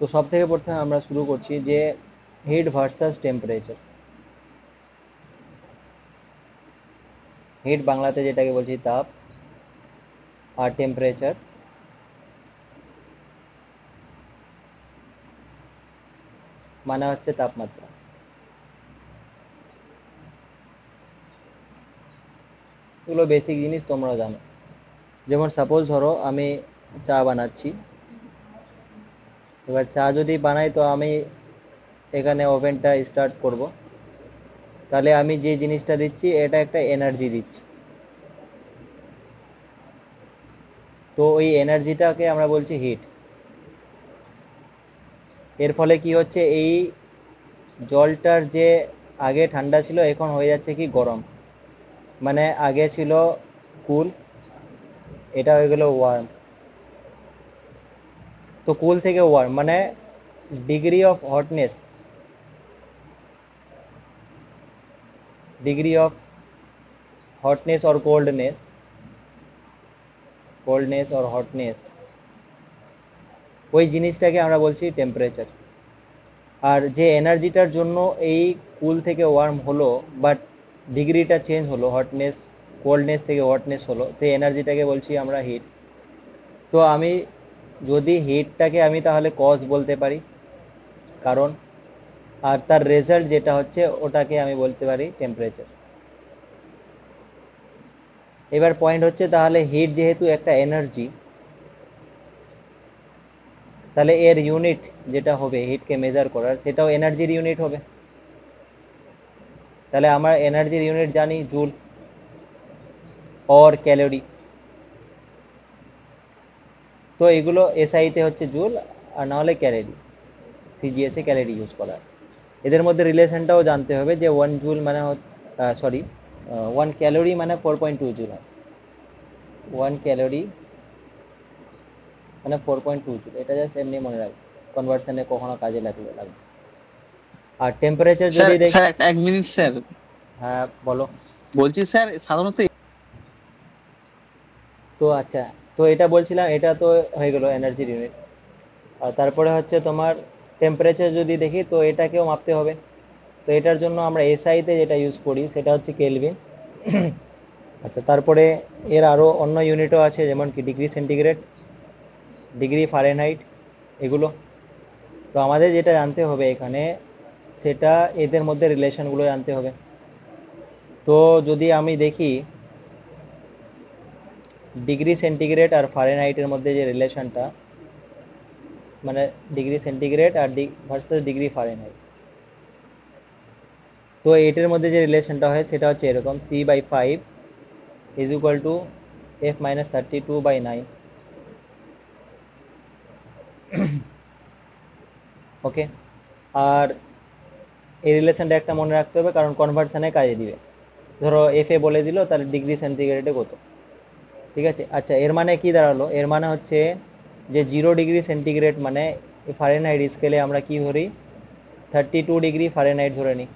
তো সব থেকে প্রথমে আমরা শুরু করছি যে হিট ভার্সাস টেম্পারেচার। হিট বাংলাতে যেটাকে বলছি তাপ, আর টেম্পারেচার মানে হচ্ছে তাপমাত্রা। এগুলো বেসিক জিনিস তোমরা জানো। যেমন সাপোজ ধরো আমি চা বানাচ্ছি, এবার চা যদি বানাই তো আমি এখানে ওভেনটা স্টার্ট করব, তাহলে আমি যে জিনিসটা দিচ্ছি এটা একটা এনার্জি দিচ্ছি। তো ওই এনার্জিটাকে আমরা বলছি হিট। এর ফলে কি হচ্ছে, এই জলটার যে আগে ঠান্ডা ছিল এখন হয়ে যাচ্ছে কি গরম, মানে আগে ছিল কুল, এটা হয়ে গেল ওয়ার্ম। তো কুল থেকে ওয়ার্ম মানে degree of hotness, degree of hotness और কোল্ডনেস, কোল্ডনেস और হটনেস, ওই জিনিসটাকে আমরা বলছি টেম্পারেচার। আর যে এনার্জিটার জন্য এই কুল থেকে ওয়ার্ম হলো বাট ডিগ্রিটা চেঞ্জ হলো, হটনেস কোল্ডনেস থেকে হটনেস হলো, সেই এনার্জিটাকে বলছি আমরা হিট। তো আমি যদি হিটটাকে আমি তাহলে কজ বলতে পারি, কারণ, আর তার রেজাল্ট যেটা হচ্ছে ওটাকে আমি বলতে পারি টেম্পারেচার। এবার পয়েন্ট হচ্ছে তাহলে হিট যেহেতু একটা এনার্জি, তাহলে এর ইউনিট যেটা হবে হিটকে মেজার করার সেটাও এনার্জির ইউনিট হবে। তাহলে আমরা এনার্জির ইউনিট জানি জুল और ক্যালোরি। তো এগুলো এসআইতে হচ্ছে জুল, আর না হলে ক্যালোরি, সিজিএসে ক্যালোরি ইউজ করা। এদের মধ্যে রিলেশনটাও জানতে হবে যে 1 জুল মানে সরি 1 ক্যালোরি মানে 4.2 জুল হয়। 1 ক্যালোরি মানে 4.2 জুল, এটা জাস্ট এমনি মনে রাখবে, কনভার্সনে কখনো কাজে লাগবে লাগবে। আর টেম্পারেচার স্যার যদি দেখ। স্যার এক মিনিট স্যার। হ্যাঁ বলো। বলছি স্যার সাধারণত তো আচ্ছা, তো এটা বলছিলাম, এটা তো হয়ে গেল এনার্জির ইউনিট। আর তারপরে হচ্ছে তোমার টেম্পারেচার যদি দেখি তো এটাকেও মাপতে হবে। তো এটার জন্য আমরা এসআইতে যেটা ইউজ করি সেটা হচ্ছে কেলভিন। আচ্ছা, তারপরে এর আরও অন্য ইউনিটও আছে, যেমন কি ডিগ্রি সেন্টিগ্রেড, ডিগ্রি ফারেনহাইট, এগুলো। তো আমাদের যেটা জানতে হবে এখানে সেটা এদের মধ্যে রিলেশনগুলো জানতে হবে। তো যদি আমি দেখি ডিগ্রি সেন্টিগ্রেড আর ফারেনহাইটের মধ্যে যে রিলেশনটা, মানে ডিগ্রি সেন্টিগ্রেড আর ভার্সেস ডিগ্রি ফারেনহাইট, তো এটার মধ্যে যে রিলেশনটা হয় সেটা হচ্ছে এরকম, C/5 is equal two F-32/9। ওকে। আর এই রিলেশনটা একটা মনে রাখতে হবে, কারণ কনভার্সনে কাজে দিবে। ধরো এফ এ বলে দিল তাহলে ডিগ্রি সেন্টিগ্রেডে কত, ঠিক আছে। আচ্ছা, এর মানে কি দাঁড়ালো, এর মানে হচ্ছে যে 0 ডিগ্রি সেন্টিগ্রেড মানে ফারেনহাইট স্কেলে আমরা কি ধরি, 32 ডিগ্রি ফারেনহাইট ধরে নিই,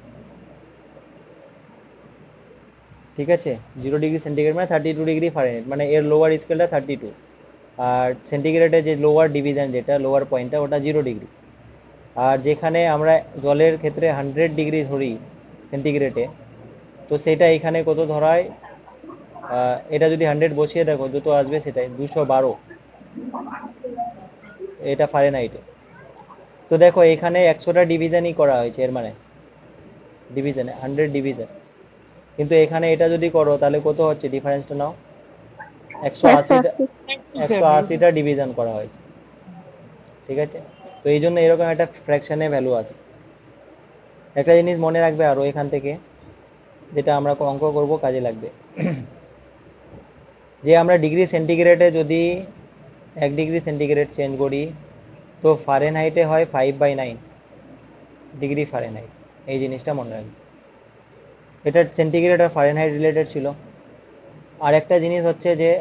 ঠিক আছে। 0 ডিগ্রি সেন্টিগ্রেড মানে 32 ডিগ্রি ফারেনহাইট, মানে এর লোয়ার স্কেলটা 32, আর সেন্টিগ্রেডের যে লোয়ার ডিভিশন যেটা লোয়ার পয়েন্টটা ওটা 0 ডিগ্রি। আর যেখানে আমরা জলের ক্ষেত্রে 100 ডিগ্রি ধরি সেন্টিগ্রেডে, তো সেটা এখানে কত ধরায়, এটা যদি 100 বসিয়ে দেখো যত আসবে সেটাই 212, এটা ফারেনহাইটে। তো দেখো এখানে 100টা ডিভিশনই করা হয়েছে, এর মানে ডিভিশনে 100 ডিভিশন, কিন্তু এখানে এটা যদি করো তাহলে কত হচ্ছে, ডিফারেন্সটা নাও, 180টা, 180টা ডিভিশন করা হয়েছে, ঠিক আছে। তো এই জন্য এরকম একটা ফ্র্যাকশনে ভ্যালু আছে। একটা জিনিস মনে রাখবে আরও এখান থেকে, যেটা আমরা অঙ্ক করব কাজে লাগবে, যে আমরা ডিগ্রি সেন্টিগ্রেডে যদি 1 ডিগ্রি সেন্টিগ্রেড চেঞ্জ করি তো ফারেনহাইটে হয় 5/9 ডিগ্রি ফারেনহাইট। এই জিনিসটা মনে রাখবে, এটা সেন্টিগ্রেড আর ফারেনহাইট রিলেটেড ছিল। আর একটা জিনিস হচ্ছে যে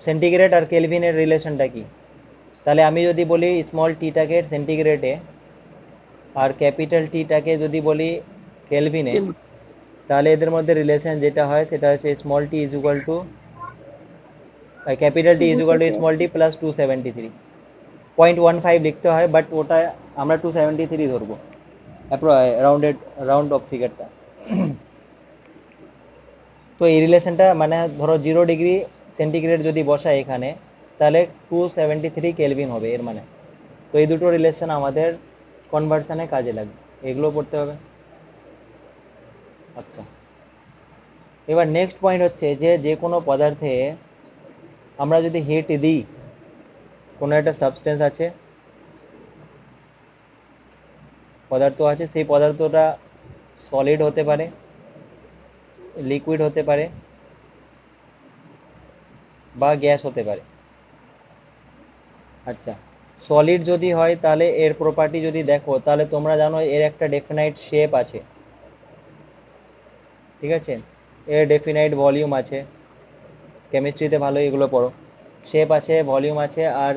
সেন্টিগ্রেড আর কেলভিনের রিলেশনটা কি। তাহলে আমি যদি বলি স্মল টিটাকে সেন্টিগ্রেডে আর ক্যাপিটাল টিটাকে যদি বলি কেলভিনে, তাহলে এদের মধ্যে রিলেশন যেটা হয় সেটা হচ্ছে small tea is equal two capital T is equal two small tea plus 273। 0.15 লিখতে হয়, বাট ওটা আমরা 273 ধরবো, রাউন্ডেড, রাউন্ড অফ ফিগারটা। তো এই রিলেশনটা মানে ধরো 0 ডিগ্রি সেন্টিগ্রেড যদি বসায় এখানে, তাহলে 273 কেলভিন হবে এর মানে। তো এই দুটো রিলেশন আমাদের কনভার্সনে কাজে লাগবে, এগুলো পড়তে হবে। আচ্ছা, এবার নেক্সট পয়েন্ট হচ্ছে যে যে কোনো পদার্থে আমরা যদি হিট দিই, কোনো একটা সাবস্টেন্স আছে, পদার্থ আছে, সেই পদার্থটা সলিড হতে পারে, লিকুইড হতে পারে, বা গ্যাস হতে পারে। আচ্ছা, সলিড যদি হয় তাহলে এর প্রপার্টি যদি দেখো, তাহলে তোমরা জানো এর একটা ডেফিনাইট শেপ আছে, ঠিক আছে, এর ডেফিনাইট ভলিউম আছে, কেমিস্ট্রিতে ভালো এগুলো পড়ো। শেপ আছে, ভলিউম আছে, আর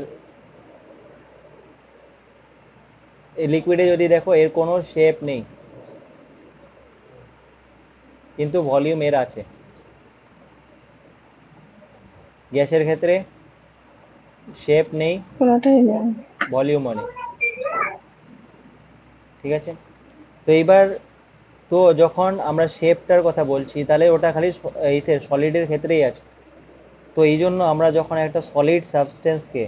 লিকুইডে যদি দেখো এর কোনো শেপ নেই, কিন্তু ভলিউম এর আছে। গ্যাসের ক্ষেত্রে শেপ নেই, পুরোটাই জানি। ভলিউমও নেই, ঠিক আছে। তো এইবার, তো যখন আমরা শেপটার কথা বলছি, তাহলে ওটা খালি সলিডের ক্ষেত্রেই আছে। তো এই জন্য আমরা যখন একটা সলিড সাবস্টেন্সকে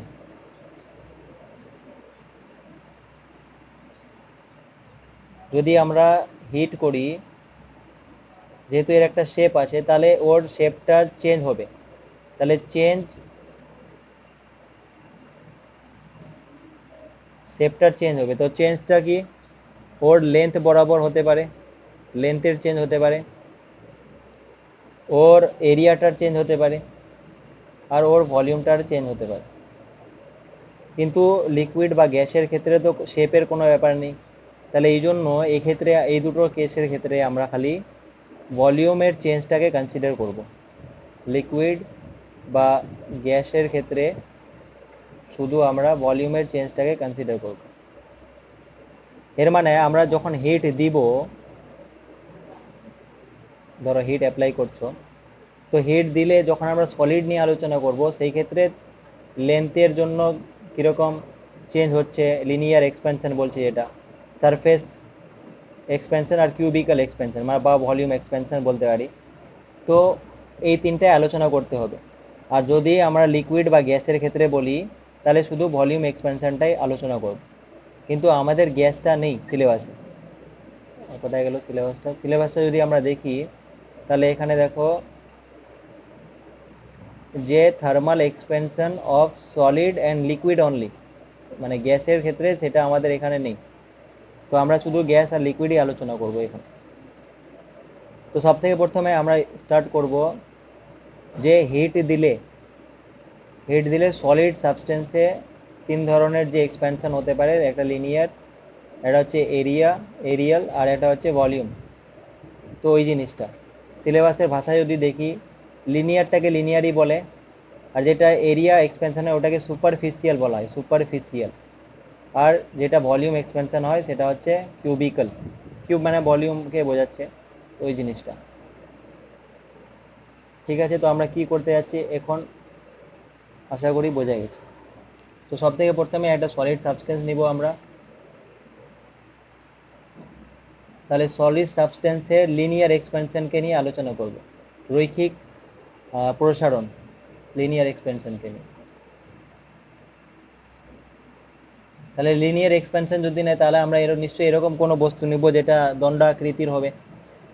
যদি আমরা হিট করি, যেহেতু এর একটা শেপ আছে, তাহলে ওর শেপটা চেঞ্জ হবে। তাহলে শেপটা চেঞ্জ হবে। তো চেঞ্জটা কি, ওর লেন্থ বরাবর হতে পারে, লেন্থের চেঞ্জ হতে পারে, ওর এরিয়াটার চেঞ্জ হতে পারে, আর ওর ভলিউমটার চেঞ্জ হতে পারে। কিন্তু লিকুইড বা গ্যাসের ক্ষেত্রে তো শেপের কোনো ব্যাপার নেই। তাহলে এই জন্য এই ক্ষেত্রে, এই দুটো কেসের ক্ষেত্রে আমরা খালি ভলিউমের চেঞ্জটাকে কনসিডার করব। লিকুইড বা গ্যাসের ক্ষেত্রে শুধু আমরা ভলিউমের চেঞ্জটাকে কনসিডার করব। এর মানে আমরা যখন হিট দিব, ধরো হিট অ্যাপ্লাই করছো, তো হিট দিলে যখন আমরা সলিড নিয়ে আলোচনা করব, সেই ক্ষেত্রে লেন্থের জন্য কীরকম চেঞ্জ হচ্ছে, লিনিয়ার এক্সপেনশন বলছি এটা, সারফেস এক্সপেনশন আর কিউবিক্যাল এক্সপেনশন মানে বা ভলিউম এক্সপেনশন বলতে পারি। তো এই তিনটায় আলোচনা করতে হবে। আর যদি আমরা লিকুইড বা গ্যাসের ক্ষেত্রে বলি, তাহলে শুধু ভলিউম এক্সপেনশনটাই আলোচনা করব। কিন্তু আমাদের গ্যাসটা নেই সিলেবাসে। কোথায় গেল সিলেবাসটা? সিলেবাসটা যদি আমরা দেখি, তাহলে এখানে দেখো যে thermal expansion of solid and liquid only, মানে গ্যাসের ক্ষেত্রে সেটা আমাদের এখানে নেই। তো আমরা শুধু গ্যাস আর লিকুইডই আলোচনা করব এখানে। তো সব থেকে প্রথমে আমরা স্টার্ট করব যে হিট দিলে সলিড সাবস্টেন্সে তিন ধরনের যে এক্সপ্যানশন হতে পারে, একটা লিনিয়ার, একটা হচ্ছে এরিয়াল, আর একটা হচ্ছে ভলিউম। তো ওই জিনিসটা সিলেবাসের ভাষায় যদি দেখি, লিনিয়ারটাকে লিনিয়ারই বলে, আর যেটা এরিয়া এক্সপেনশন হয় ওটাকে সুপারফিশিয়াল বলা হয়, সুপারফিশিয়াল। আর যেটা ভলিউম এক্সপেনশন হয় সেটা হচ্ছে কিউবিক্যাল, কিউব মানে ভলিউমকে বোঝাচ্ছে, ওই জিনিসটা। ঠিক আছে, তো আমরা কি করতে যাচ্ছি এখন আশা করি বোঝা গেছে। তো সব থেকে প্রথমে একটা সলিড সাবস্টেন্স নিব আমরা। তাহলে সলিড সাবস্টেন্সের লিনিয়ার এক্সপেনশনকে নিয়ে আলোচনা করব, রৈখিক প্রসারণ, লিনিয়ার এক্সপেনশনকে নিয়ে। তাহলে লিনিয়ার এক্সপেনশন যদি নেয়, তাহলে আমরা নিশ্চয়ই এরকম কোনো বস্তু নিব যেটা দণ্ডাকৃতির হবে।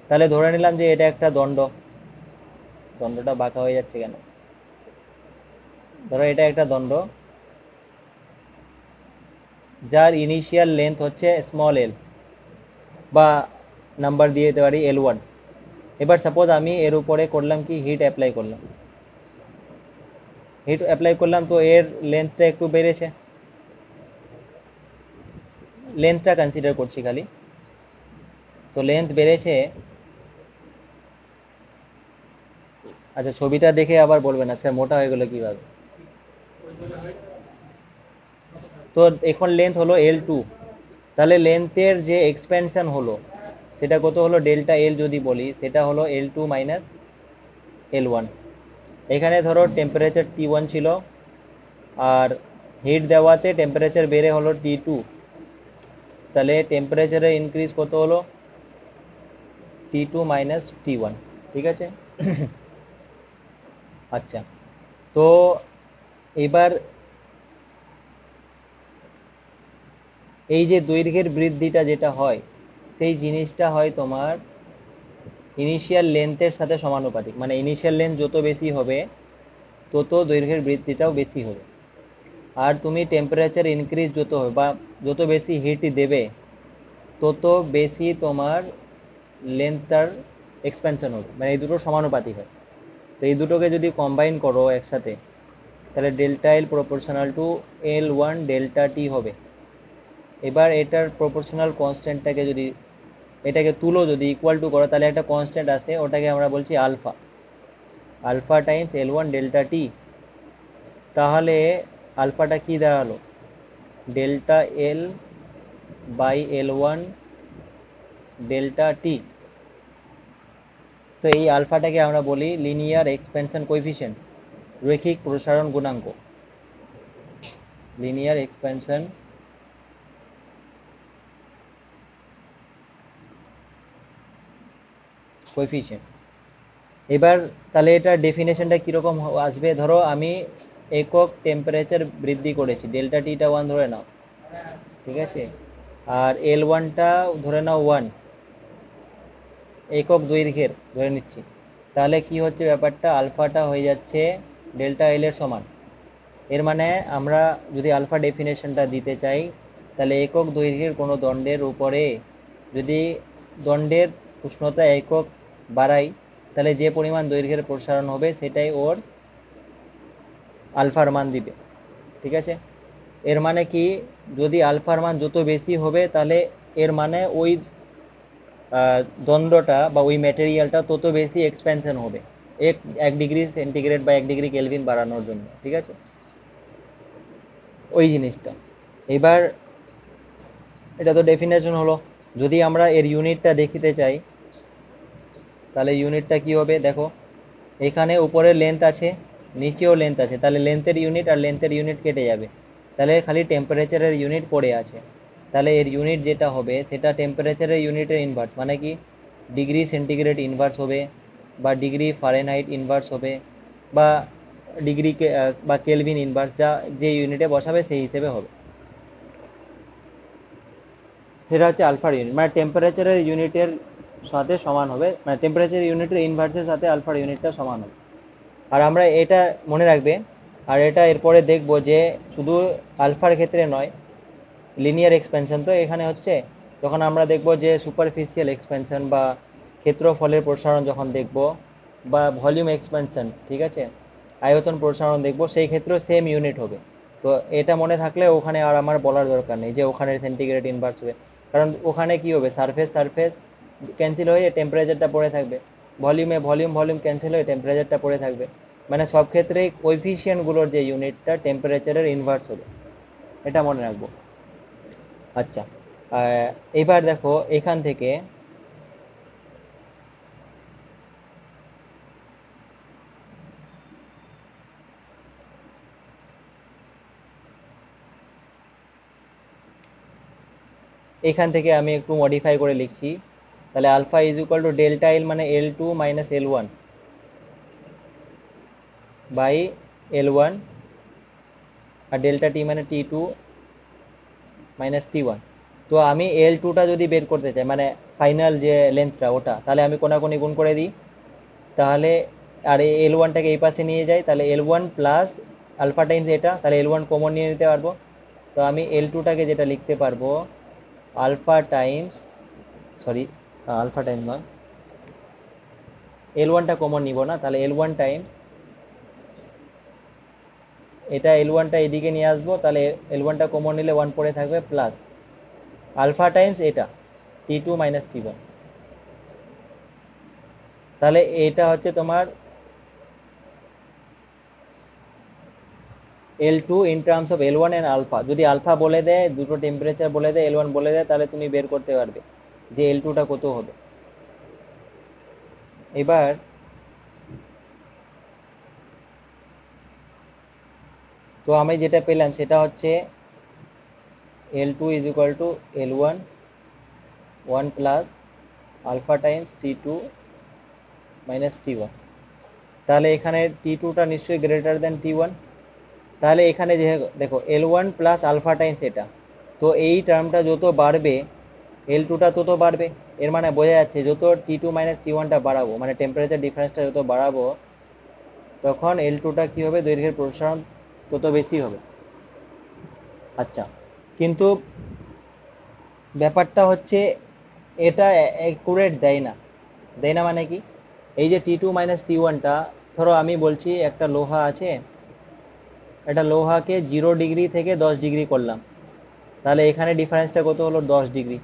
তাহলে ধরে নিলাম যে এটা একটা দণ্ডটা বাঁকা হয়ে যাচ্ছে কেন? ধরো এটা একটা দণ্ড, যার ইনিশিয়াল লেন্থ হচ্ছে স্মল এল, বা নাম্বার দিয়ে দিতে পারি L1। এবার সাপোজ আমি এর উপরে করলাম কি, হিট অ্যাপ্লাই করলাম, তো এর লেন্থটা একটু বেড়েছে, লেন্থটা কনসিডার করছি খালি। তো লেন্থ বেড়েছে। আচ্ছা, ছবিটা দেখে আবার বলবে না স্যার মোটা হয়ে গেলো কিভাবে। তো এখন লেন্থ হলো L2, তাহলে লেন্থের যে এক্সপেনশন হলো সেটা কত হলো, ডেল্টা এল যদি বলি, সেটা হলো L2 মাইনাস L1। এখানে ধরো টেম্পারেচার T1 ছিল, আর হিট দেওয়াতে টেম্পারেচার বেড়ে হলো T2, তাহলে টেম্পারেচারের ইনক্রিজ কত হলো? T2 মাইনাস T1, ঠিক আছে। আচ্ছা, তো এবার এই যে দৈর্ঘ্যের বৃদ্ধিটা যেটা হয়, সেই জিনিসটা হয় তোমার ইনিশিয়াল লেন্থের সাথে সমানুপাতিক, মানে ইনিশিয়াল লেন্থ যত বেশি হবে তত দৈর্ঘ্যের বৃদ্ধিটাও বেশি হবে। আর তুমি টেম্পারেচার ইনক্রিজ যত হবে বা যত বেশি হিট দেবে তত বেশি তোমার লেন্থটার এক্সপেনশন হবে, মানে এই দুটো সমানুপাতিক হয়। তো এই দুটোকে যদি কম্বাইন করো একসাথে, তাহলে delta L proportional to L1 delta T হবে। এবার এটার প্রপোর্শনাল কনস্ট্যান্টটাকে যদি এটাকে তুলো, যদি ইকুয়াল টু করো, তাহলে একটা কনস্ট্যান্ট আছে, ওটাকে আমরা বলছি alpha, alpha times L1 delta T. তাহলে আলফাটা কি দাঁড়ালো? Delta L by L1 delta T. তো এই আলফাটাকে আমরা বলি লিনিয়ার এক্সপেনশন কোএফিসিয়েন্ট, রৈখিক প্রসারণ গুণাঙ্ক, লিনিয়ার এক্সপেনশন কোএফিসিয়েন্ট। এবার তাহলে এটা ডেফিনেশনটা কিরকম আসবে? ধরো আমি একক টেম্পারেচার বৃদ্ধি করেছি, ডেল্টা টিটা 1 ধরে নাও, ঠিক আছে, আর L1টা ধরে নাও 1, একক দৈর্ঘ্যের ধরে নিচ্ছি। তাহলে কি হচ্ছে ব্যাপারটা, আলফাটা হয়ে যাচ্ছে ডেল্টা এল এর সমান। এর মানে আমরা যদি আলফা ডেফিনেশনটা দিতে চাই, তাহলে একক দৈর্ঘ্যের কোনো দণ্ডের উপরে যদি দণ্ডের উষ্ণতা একক বাড়াই, তাহলে যে পরিমাণ দৈর্ঘ্যের প্রসারণ হবে সেটাই ওর আলফার মান দিবে, ঠিক আছে। এর মানে কি, যদি আলফার মান যত বেশি হবে তাহলে এর মানে ওই দণ্ডটা বা ওই ম্যাটেরিয়ালটা তত বেশি এক্সপেনশন হবে, এক 1 ডিগ্রি সেন্টিগ্রেড বা 1 ডিগ্রি কেলভিন বাড়ানোর জন্য, ঠিক আছে, ওই জিনিসটা। এবার এটা তো ডেফিনেশন হলো। যদি আমরা এর ইউনিটটা দেখিতে চাই, তাহলে ইউনিটটা কি হবে দেখো, এখানে উপরে লেন্থ আছে, নিচেও লেন্থ আছে, তাহলে লেন্থের ইউনিট আর লেন্থের ইউনিট কেটে যাবে, তাহলে খালি টেম্পারেচারের ইউনিট পড়ে আছে। তাহলে এর ইউনিট যেটা হবে সেটা টেম্পারেচারের ইউনিটের ইনভার্স, মানে কি ডিগ্রি সেন্টিগ্রেড ইনভার্স হবে, বা ডিগ্রি ফারেনহাইট ইনভার্স হবে, বা ডিগ্রি বা কেলভিন ইনভার্স, যা যে ইউনিটে বসাবে সেই হিসেবে হবে। সেটা হচ্ছে আলফার ইউনিট, মানে টেম্পারেচারের ইউনিটের সাথে সমান হবে, মানে টেম্পারেচার ইউনিটের ইনভার্সের সাথে আলফার ইউনিটটা সমান হবে। আর আমরা এটা মনে রাখবে, আর এটা এরপরে দেখব যে শুধু আলফার ক্ষেত্রে নয়, লিনিয়ার এক্সপেনশন তো এখানে হচ্ছে, যখন আমরা দেখব যে সুপারফিশিয়াল এক্সপেনশন বা ক্ষেত্রফলের প্রসারণ যখন দেখব, বা ভলিউম এক্সপেনশন, ঠিক আছে, আয়তন প্রসারণ দেখব, সেই ক্ষেত্রেও সেম ইউনিট হবে। তো এটা মনে থাকলে ওখানে আর আমার বলার দরকার নেই যে ওখানে সেন্টিগ্রেড ইনভার্স হবে, কারণ ওখানে কি হবে, সারফেস সারফেস ক্যান্সেল হয়ে টেম্পারেচারটা পড়ে থাকবে, ভলিউমে ভলিউম ভলিউম ক্যান্সেল হয়ে টেম্পারেচারটা পড়ে থাকবে, মানে সব ক্ষেত্রেই কোএফিসিয়েন্টগুলোর যে ইউনিটটা টেম্পারেচারের ইনভার্স হবে, এটা মনে রাখবো। আচ্ছা, এবার দেখো এখান থেকে আমি একটু মডিফাই করে লিখছি। তাহলে alpha is equal to delta L মানে L2 minus L1 by L1, আর ডেল্টা টি মানে T2 মাইনাস T1। তো আমি L2টা যদি বের করতে চাই, মানে ফাইনাল যে লেন্থটা ওটা, তাহলে আমি কোনাকুনি গুণ করে দিই, তাহলে আর L1টাকে এই পাশে নিয়ে যাই, তাহলে L1 প্লাস আলফা টাইমস এটা, তাহলে L1 কমন নিয়ে নিতে পারবো। তো আমি L2টাকে যেটা লিখতে পারবো alpha times, sorry alpha time নয়, L1টা কমন নিব না, তাহলে L1 টাইমস এটা, L1টা এদিকে নিয়ে আসবো, তাহলে L1টা কমন নিলে 1 পড়ে থাকবে, প্লাস আলফা টাইমস এটা T2 মাইনাস T1। তাহলে এটা হচ্ছে তোমার L2 in terms of L1 and alpha. যদি আলফা বলে দেয়, দুটো টেম্পারেচার বলে দেয়, L1 বলে দেয়, তাহলে তুমি বের করতে পারবে যে L2টা কত হবে। এবার তো আমি যেটা পেলাম সেটা হচ্ছে L2 is equal to L1 1 plus alpha times T2 minus T1। তাহলে এখানে T2টা নিশ্চয়ই গ্রেটার দেন T1। তাহলে এখানে যে দেখো L1 প্লাস আলফা টাইমস এটা, তো এই টার্মটা যত বাড়বে L2টা তত বাড়বে। এর মানে বোঝা যাচ্ছে যত T2 মাইনাস T1টা বাড়াবো, মানে টেম্পারেচার ডিফারেন্সটা যত বাড়াবো, তখন L2টা কি হবে, দৈর্ঘ্যের প্রসারণ তত বেশি হবে। আচ্ছা, কিন্তু ব্যাপারটা হচ্ছে এটা অ্যাকুরেট দেয় না। দেয় না মানে কি, এই যে T2 মাইনাস T1টা, ধরো আমি বলছি একটা লোহা আছে, একটা লোহাকে 0 ডিগ্রি থেকে 10 ডিগ্রি করলাম, তাহলে এখানে ডিফারেন্সটা কত হলো, 10 ডিগ্রি।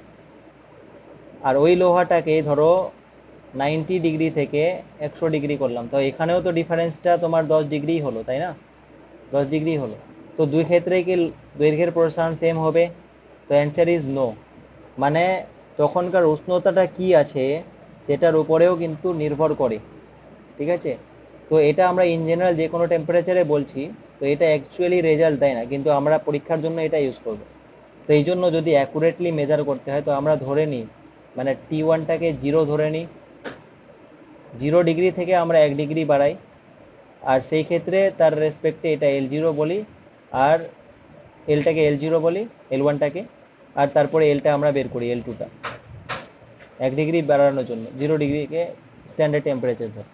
আর ওই লোহাটাকে ধরো 90 ডিগ্রি থেকে 100 ডিগ্রি করলাম, তো এখানেও তো ডিফারেন্সটা তোমার 10 ডিগ্রি হলো, তাই না? 10 ডিগ্রি হলো। তো দুই ক্ষেত্রে কি দৈর্ঘ্যের প্রসারণ সেম হবে? তো অ্যান্সার ইজ নো। মানে তখনকার উষ্ণতাটা কি আছে সেটার উপরেও কিন্তু নির্ভর করে, ঠিক আছে? তো এটা আমরা ইন জেনারেল যে কোনো টেম্পারেচারে বলছি, তো এটা অ্যাকচুয়ালি রেজাল্ট দেয় না, কিন্তু আমরা পরীক্ষার জন্য এটা ইউজ করব। তো এই জন্য যদি অ্যাকুরেটলি মেজার করতে হয়, তো আমরা ধরে নিই, মানে T1টাকে 0 ধরে নিই, 0 ডিগ্রি থেকে আমরা 1 ডিগ্রি বাড়াই, আর সেই ক্ষেত্রে তার রেসপেক্টে এটা L0 বলি, আর এলটাকে L0 বলি, L1টাকে, আর তারপরে এলটা আমরা বের করি, L2টা 1 ডিগ্রি বাড়ানোর জন্য 0 ডিগ্রিকে স্ট্যান্ডার্ড টেম্পারেচার ধর।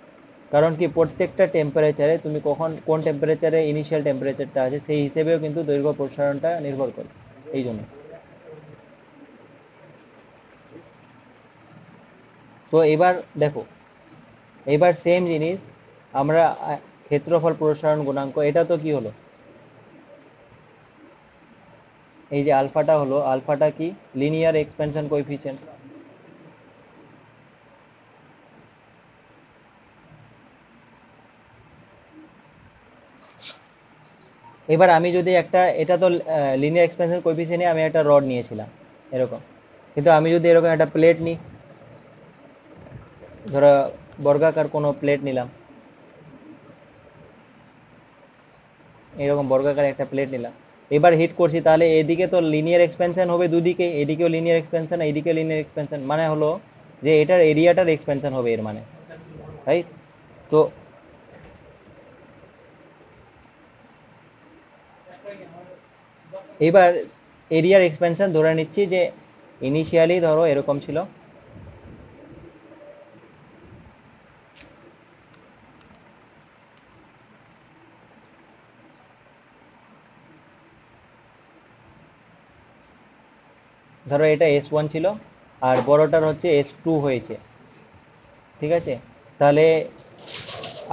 কারণ কি, প্রত্যেকটা টেম্পারেচারে তুমি কখন কোন টেম্পারেচারে ইনিশিয়াল টেম্পারেচারটা আছে সেই হিসেবেও কিন্তু দৈর্ঘ্য প্রসারণটা নির্ভর করে, এই জন্য। তো এবার দেখো, এবার সেম জিনিস আমরা ক্ষেত্রফল প্রসারণ গুণাঙ্ক, এটা তো কি হলো, এই যে আলফাটা হলো, আলফাটা কি, লিনিয়ার এক্সপেনশন কোএফিসিয়েন্ট। এবার আমি যদি একটা, এটা তো লিনিয়ার এক্সপেনশন কোএফিসিয়েন্টে আমি একটা রড নিয়েছিলাম এরকম, কিন্তু আমি যদি এরকম একটা প্লেট নিই, ধরো বর্গাকার কোনো প্লেট নিলাম, এরকম বর্গাকার একটা প্লেট নিলাম, এবার হিট করছি, তাহলে এদিকে তো লিনিয়ার এক্সপেনশন হবে দুদিকে, এদিকেও লিনিয়ার এক্সপেনশন, এইদিকেও লিনিয়ার এক্সপেনশন, মানে হলো যে এটার এরিয়াটার এক্সপেনশন হবে এর মানে, রাইট? তো এবার এরিয়ার এক্সপেনশন ধরে নিচ্ছি যে ইনিশিয়ালি ধরো এরকম ছিল, ধরো এটা S1 ছিল, আর বড়টার হচ্ছে S2 হয়েছে, ঠিক আছে? তাহলে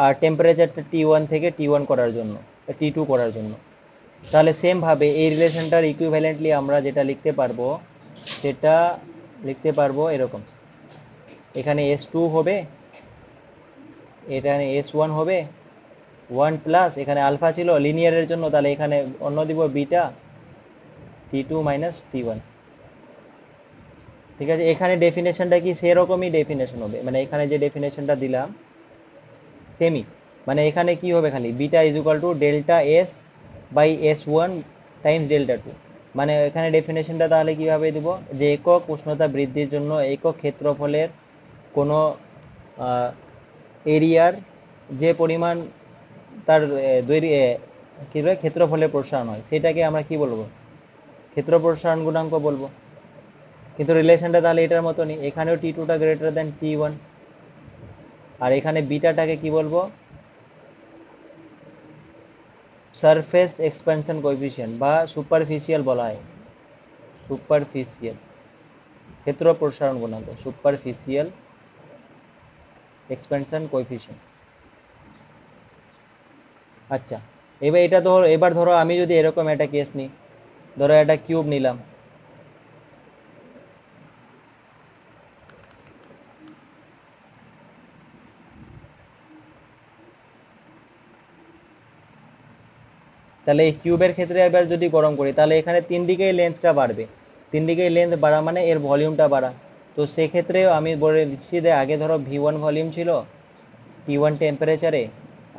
আর টেম্পারেচারটা T1 থেকে T1 করার জন্য, T2 করার জন্য, তাহলে সেম ভাবে এই রিলেশনটার ইকুইভ্যালেন্টলি আমরা যেটা লিখতে পারবো, সেটা লিখতে পারবো এরকম, এখানে S2 হবে, এখানে S1 হবে, 1 প্লাস এখানে আলফা ছিল লিনিয়ারের জন্য, তাহলে এখানে অন্য দিব বিটা, T2 মাইনাস T1, ঠিক আছে? এখানে ডেফিনেশনটা কি সেরকমই ডেফিনেশন হবে, মানে এখানে যে ডেফিনেশনটা দিলাম সেমই, মানে এখানে কি হবে, খালি beta is equal to delta S by S1 times delta two. মানে এখানে ডেফিনেশনটা তাহলে কিভাবে দিব, যে একক উষ্ণতা বৃদ্ধির জন্য একক ক্ষেত্রফলের কোনো এরিয়ার যে পরিমাণ তার দৈর্ঘ্য কি বলে ক্ষেত্রফলের প্রসারণ হয়, সেটাকে আমরা কি বলবো, ক্ষেত্র প্রসারণ গুণাঙ্ক বলবো। কিন্তু রিলেশনটা তাহলে এটার মতনই, এখানেও T2টা গ্রেটার দেন T1, আর এখানে বিটাটাকে কি বলবো, সারফেস এক্সপ্যানশন কোএফিসিয়েন্ট বা সুপারফিশিয়াল বলা হয়, সুপারফিশিয়াল ক্ষেত্র প্রসারণ গুণাঙ্ক, সুপারফিশিয়াল এক্সপ্যানশন কোএফিসিয়েন্ট। আচ্ছা, এবার এটা ধরো, এবার ধরো আমি যদি এরকম একটা কেস নিই, ধরো একটা কিউব নিলাম, তাহলে এই কিউবের ক্ষেত্রে এবার যদি গরম করি, তাহলে এখানে তিন দিকেই লেন্থটা বাড়বে, তিন দিকেই লেন্থ বাড়া মানে এর ভলিউমটা বাড়া। তো সেক্ষেত্রেও আমি বলে দিচ্ছি যে আগে ধরো V1 ভলিউম ছিল T1 টেম্পারেচারে,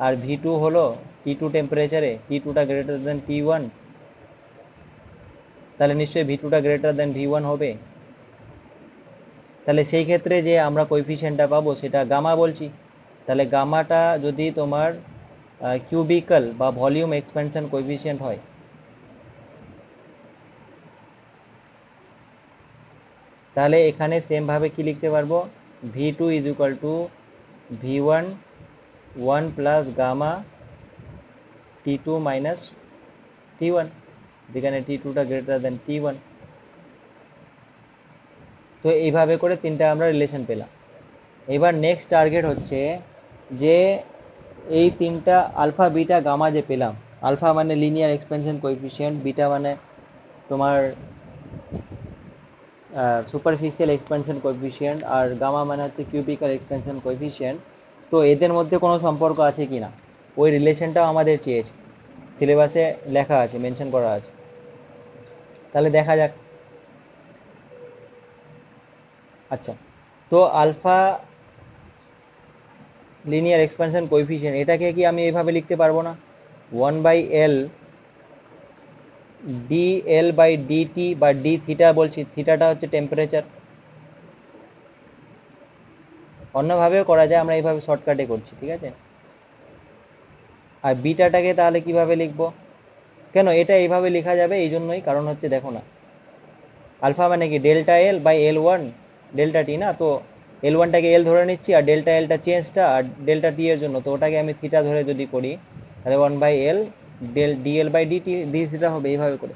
আর V2 হলো T2 টেম্পারেচারে T2টা গ্রেটার দেন T1, তাহলে নিশ্চয়ই V2টা গ্রেটার দেন V1 হবে। তাহলে সেই ক্ষেত্রে যে আমরা কোএফিসিয়েন্টটা পাবো সেটা গামা বলছি। তাহলে গামাটা যদি তোমার কিউবিক্যাল বা ভলিউম এক্সপেনশন কোএফিসিয়েন্ট হয়, তাহলে এখানে সেম ভাবে কি লিখতে পারবো, V2 is equal to V1 1 plus gamma T2 minus T1, যেখানে T2টা গ্রেটার দেন T1। তো এইভাবে করে তিনটা আমরা রিলেশন পেলাম। এবার নেক্সট টার্গেট হচ্ছে যে এই তিনটা আলফা বিটা গামা যে পেলাম, আলফা মানে লিনিয়ার এক্সপেনশন কোএফিসিয়েন্ট, বিটা মানে তোমার সুপারফিশিয়াল এক্সপেনশন কোএফিসিয়েন্ট, আর গামা মানে হচ্ছে কিউবিক্যাল এক্সপেনশন কোএফিসিয়েন্ট। তো এদের মধ্যে কোনো সম্পর্ক আছে কি না, ওই রিলেশনটাও আমাদের চেয়েছে, সিলেবাসে লেখা আছে, মেনশন করা আছে। তাহলে দেখা যাক। আচ্ছা, তো আলফা লিনিয়ার এক্সপেনশন কোএফিসিয়েন্ট, এটাকে কি আমি এইভাবে লিখতে পারবো না, 1/L dL/dt বা d থিটা বলছি, থিটাটা হচ্ছে টেম্পারেচার। অন্যভাবেও করা যায়, আমরা এইভাবে শর্টকাটে করছি, ঠিক আছে। আর বিটাটাকে তাহলে কিভাবে লিখবো, কেন এটা এইভাবে লেখা যাবে এই জন্যই, কারণ হচ্ছে দেখো না, আলফা মানে কি delta L by L1 delta T না, তো L1টাকে এল ধরে নিচ্ছি, আর ডেল্টা এলটা চেঞ্জটা, আর ডেল্টা টি এর জন্য তো ওটাকে আমি থিটা ধরে যদি করি, তাহলে 1/L dL/dt ডি থিটা হবে, এইভাবে করে।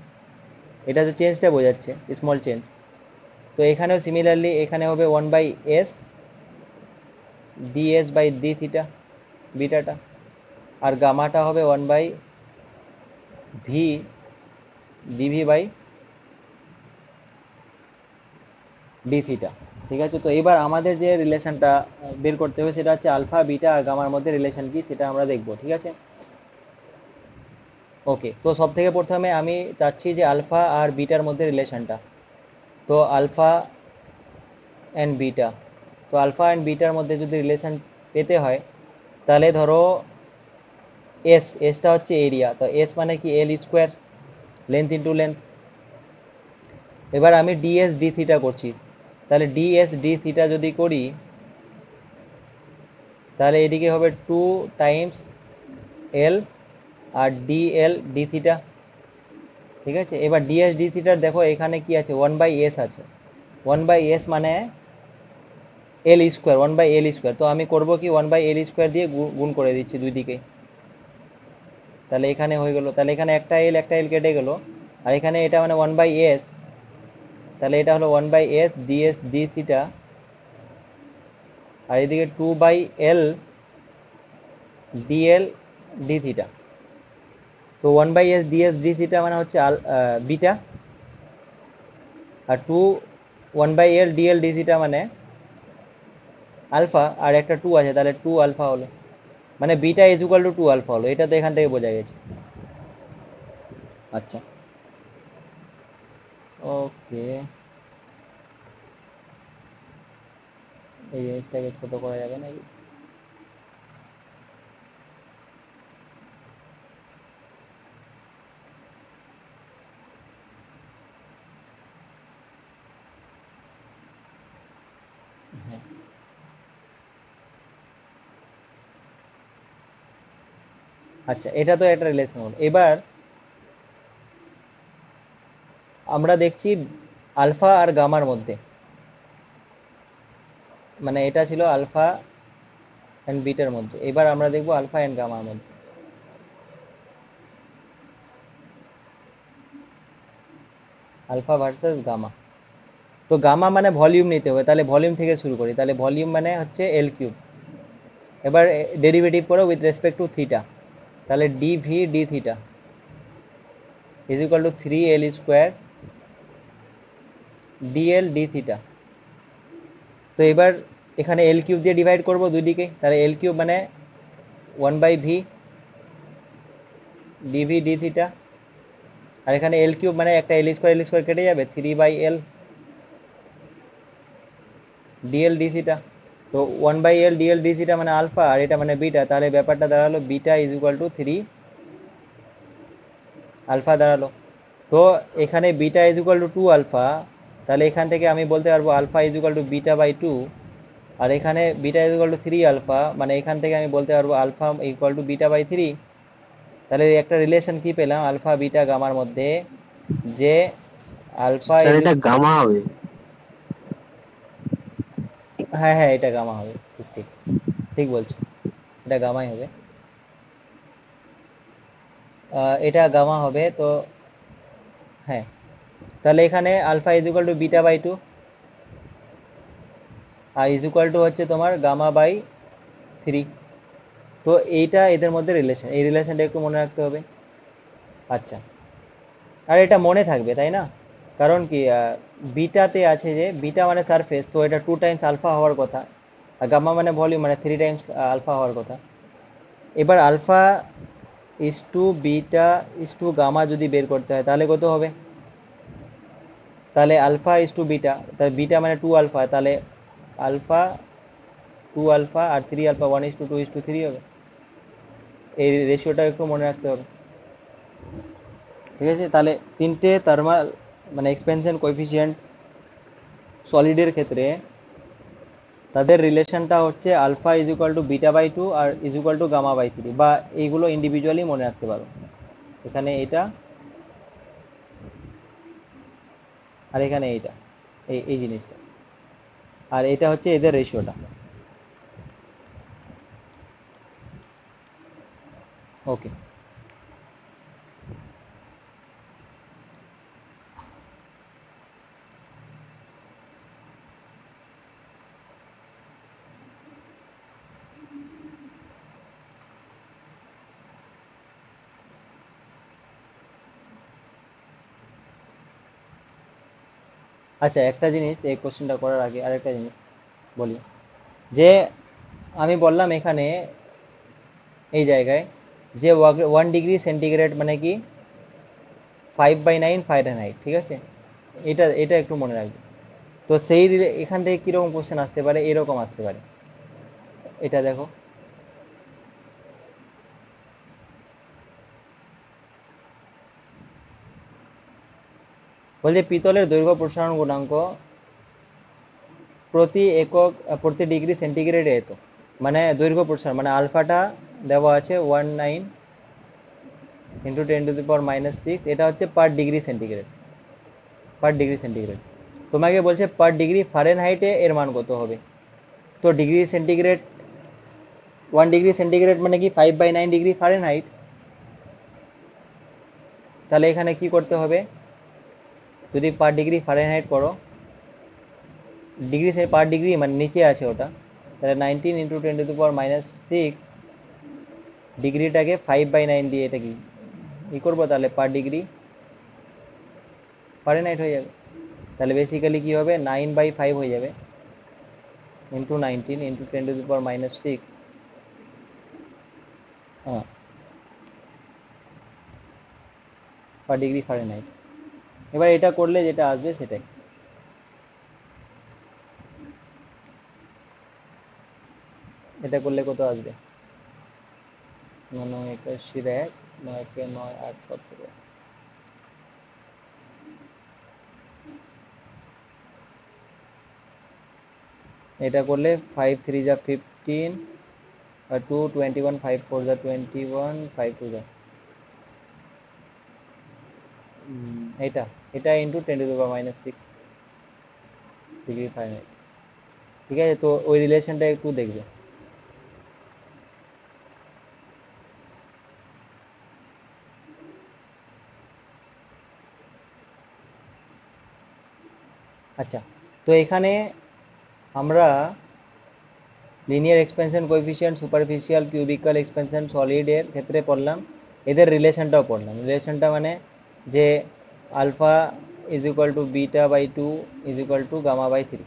এটা তো চেঞ্জটা বোঝাচ্ছে, স্মল চেঞ্জ। তো এখানেও সিমিলারলি এখানে হবে 1/S ds/d থিটা বিটাটা, আর গামাটা হবে 1/v dv/d থিটা। ঠিক আছে, তো এবার আমাদের যে রিলেশনটা বের করতে হবে সেটা হচ্ছে আলফা বিটা আর গামার মধ্যে রিলেশন কি সেটা আমরা দেখবো, ঠিক আছে। ওকে, তো সব থেকে প্রথমে আমি চাচ্ছি যে আলফা আর বিটার মধ্যে রিলেশনটা, তো আলফা অ্যান্ড বিটা, তো আলফা অ্যান্ড বিটার মধ্যে যদি রিলেশন পেতে হয়, তাহলে ধরো এসটা হচ্ছে এরিয়া, তো এস মানে কি এল স্কোয়ার, লেন্থ ইন্টু লেন্থ। এবার আমি ডিএস ডি থিটা করছি, তাহলে ডিএস ডি থিটা যদি করি, তাহলে এদিকে হবে 2 টাইমস এল আর ডিএল ডি থিটা। ঠিক আছে, এবার ডিএস ডি থিটার দেখো এখানে কি আছে, 1/s আছে, 1/s মানে এল স্কোয়ার, 1/l স্কোয়ার। তো আমি করব কি 1/l স্কোয়ার দিয়ে গুণ করে দিচ্ছি দুই দিকে, তাহলে এখানে হয়ে গেল, তাহলে এখানে একটা এল কেটে গেল, আর এখানে এটা মানে 1/s, তাহলে এটা হলো 1/s ডিএস ডি থিটা, আর এদিকে 2/l ডিএল ডি থিটা। তো 1/s ডিএস ডি থিটা মানে হচ্ছে বিটা, আর 1/l ডিএল ডি থিটা মানে আলফা, আর একটা 2 আছে, তাহলে 2 আলফা হলো, মানে beta is equal to 2 alpha হলো। এটা তো এখান থেকে বোঝা গেছে। আচ্ছা, ওকে, এই জিনিসটাকে ছোট করা যাবে নাকি? হ্যাঁ, আচ্ছা, এটা তো একটা রিলেশন হলো। এবার আমরা দেখছি আলফা আর গামার মধ্যে, মানে এটা ছিল আলফা অ্যান্ড বিটার মধ্যে, এবার আমরা দেখবো আলফা অ্যান্ড গামার মধ্যে, আলফা ভার্সেস গামা। তো গামা মানে ভলিউম নিতে হবে, তাহলে ভলিউম থেকে শুরু করি, তাহলে ভলিউম মানে হচ্ছে এল কিউব। এবার ডেরিভেটিভ করো উইথ রেসপেক্ট টু থিটা, তাহলে d v d theta is equal to 3l square d l d theta. তো এবার এখানে এল কিউব দিয়ে ডিভাইড করবো দুই দিকে, তাহলে এল কিউব মানে 1/v ডিভি ডি থিটা, আর এখানে এল কিউব মানে একটা এল স্কোয়ার কেটে যাবে, 3/l ডিএল ডি থিটা। তো 1/l ডিএল ডি থিটা মানে আলফা, আর এটা মানে বিটা, তাহলে ব্যাপারটা দাঁড়ালো beta is equal to 3 alpha দাঁড়ালো। তো এখানে beta is equal to 2 alpha, তাহলে এখান থেকে আমি বলতে পারবো alpha is equal to beta by 2। আর এখানে beta is equal to 3 alpha, মানে এখান থেকে আমি বলতে পারবো alpha equal to beta by 3। তাহলে একটা রিলেশন কি পেলাম আলফা বিটা গামার মধ্যে, যে আলফা স্যার ইজ, এটা গামা হবে। হ্যাঁ হ্যাঁ এটা গামা হবে, ঠিক ঠিক ঠিক বলছো, এটা গামাই হবে। এটা গামা হবে তো, হ্যাঁ। তাহলে এখানে alpha is equal to beta by 2, আর ইজ ইকুয়াল টু হচ্ছে তোমার গামা বাই 3। তো এইটা এদের মধ্যে রিলেশন, এই রিলেশনটা একটু মনে রাখতে হবে। আচ্ছা, আর এটা মনে থাকবে তাই না, কারণ কি বিটাতে আছে যে বিটা মানে সারফেস, তো এটা 2 টাইমস আলফা হওয়ার কথা, আর গামা মানে ভলিউম, মানে 3 টাইমস আলফা হওয়ার কথা। এবার alpha is to beta is to gamma যদি বের করতে হয় তাহলে কত হবে? তাহলে আলফা ইস টু বিটা, তাহলে বিটা মানে 2 আলফা, তাহলে আলফা 2 আলফা আর 3 আলফা 1:2:3 হবে। এই রেশিওটা একটু মনে রাখতে হবে, ঠিক আছে? তাহলে তিনটে থার্মাল মানে এক্সপেনশন কোএফিসিয়েন্ট সলিডের ক্ষেত্রে তাদের রিলেশনটা হচ্ছে alpha is equal to beta by 2 আর is equal to gamma by 3, বা এইগুলো ইন্ডিভিজুয়ালি মনে রাখতে পারো। এখানে এটা আর এখানে এইটা, এই এই জিনিসটা, আর এটা হচ্ছে এদের রেশিওটা। ওকে, আচ্ছা একটা জিনিস, এই কোশ্চেনটা করার আগে আরেকটা জিনিস বলি, যে আমি বললাম এখানে এই জায়গায় যে 1 ডিগ্রি সেন্টিগ্রেড মানে কি 5/9 ফারেনহাইট, ঠিক আছে? এটা এটা একটু মনে রাখবে। তো সেই এখান থেকে কিরকম কোশ্চেন আসতে পারে, এরকম আসতে পারে। এটা দেখো, বলছে পিতলের দৈর্ঘ্য প্রসারণ গুণাঙ্ক প্রতি একক প্রতি ডিগ্রি সেন্টিগ্রেডে এত, মানে দৈর্ঘ্য প্রসারণ মানে আলফাটা দেওয়া আছে 19 ইন্টু 10⁻⁻6, এটা হচ্ছে পার ডিগ্রি সেন্টিগ্রেড, পার ডিগ্রি সেন্টিগ্রেড। তোমাকে বলছে পার ডিগ্রি ফারেনহাইটে এর মান কত হবে। তো ডিগ্রি সেন্টিগ্রেড, 1 ডিগ্রি সেন্টিগ্রেড মানে কি 5/9 ডিগ্রি ফারেনহাইট। তাহলে এখানে কি করতে হবে, যদি পার ডিগ্রি ফারেনহাইট করো, ডিগ্রি পার ডিগ্রি মানে নিচে আছে ওটা, তাহলে 19 ইন্টু 10⁻⁻6 ডিগ্রিটাকে 5/9 দিয়ে এটা কি করবো, তাহলে পার ডিগ্রি ফারেনহাইট হয়ে যাবে। তাহলে বেসিক্যালি কি হবে, 9/5 হয়ে যাবে ইন্টু 19 ইন্টু 10⁻⁻6, হ্যাঁ, পার ডিগ্রি ফারেনহাইট। এবার এটা করলে যেটা আসবে সেটাই, এটা করলে কত আসবে, 981 9 9 8 17, এটা করলে 5 3 যা 15 আর 2 21 5 4 যা 21 5 2 যা এটা এটা ইন্টু 10⁻⁻6 ডিগ্রি ফারেনহাইট, ঠিক আছে? তো ওই রিলেশনটা একটু দেখবে। আচ্ছা, তো এখানে আমরা linear expansion coefficient, superficial cubical expansion সলিডের ক্ষেত্রে পড়লাম, এদের রিলেশনটাও পড়লাম। রিলেশনটা মানে যে alpha is equal to beta by 2 is equal to gamma by 3,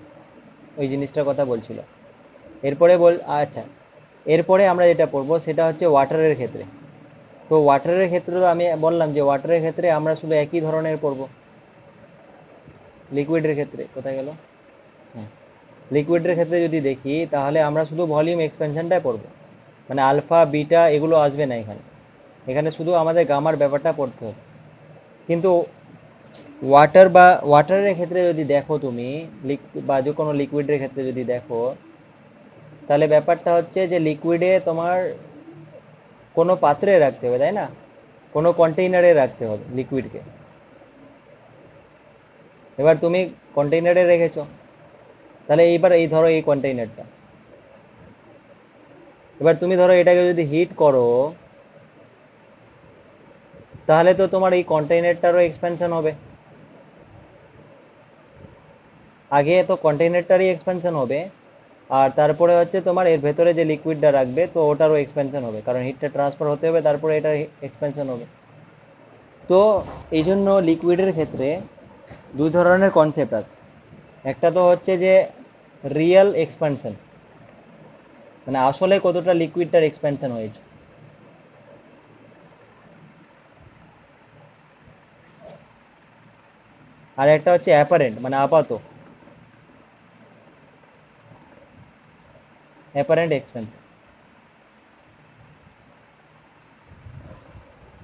ওই জিনিসটার কথা বলছিল। এরপরে আচ্ছা, এরপরে আমরা যেটা পড়বো সেটা হচ্ছে ওয়াটারের ক্ষেত্রে। তো ওয়াটারের ক্ষেত্রে তো আমি বললাম যে ওয়াটারের ক্ষেত্রে আমরা শুধু একই ধরনের পড়বো। লিকুইডের ক্ষেত্রে কোথায় গেল, হ্যাঁ, লিকুইডের ক্ষেত্রে যদি দেখি তাহলে আমরা শুধু ভলিউম এক্সপেনশনটাই পড়বো, মানে আলফা বিটা এগুলো আসবে না এখানে, এখানে শুধু আমাদের গামার ব্যাপারটা পড়তে হবে। কিন্তু ওয়াটারের ক্ষেত্রে যদি দেখো তুমি, বা যে কোনো লিকুইডের ক্ষেত্রে যদি দেখো, তাহলে ব্যাপারটা হচ্ছে যে লিকুইডে তোমার কোনো পাত্রে রাখতে হবে, তাই না? কোনো কন্টেইনারে রাখতে হবে লিকুইডকে। এবার তুমি কন্টেইনারে রেখেছো, তাহলে এইবার এই ধরো এই কন্টেইনারটা, এবার তুমি ধরো এটাকে যদি হিট করো, তাহলে তো তোমার এই কন্টেইনারটারও এক্সপেনশন হবে। আগে তো কন্টেইনারটারই এক্সপেনশন হবে, আর তারপরে হচ্ছে তোমার এর ভেতরে যে লিকুইডটা রাখবে তো ওটারও এক্সপেনশন হবে, কারণ হিটটা ট্রান্সফার হতে হবে, তারপরে এটা এক্সপেনশন হবে। তো এই জন্য লিকুইডের ক্ষেত্রে দুই ধরনের কনসেপ্ট আছে। একটা তো হচ্ছে যে রিয়েল এক্সপ্যানশন, মানে আসলে কতটা লিকুইডটার এক্সপ্যানশন হয়েছে। আর একটা হচ্ছে অ্যাপারেন্ট, মানে আপাত, অ্যাপারেন্ট এক্সপ্যানশন।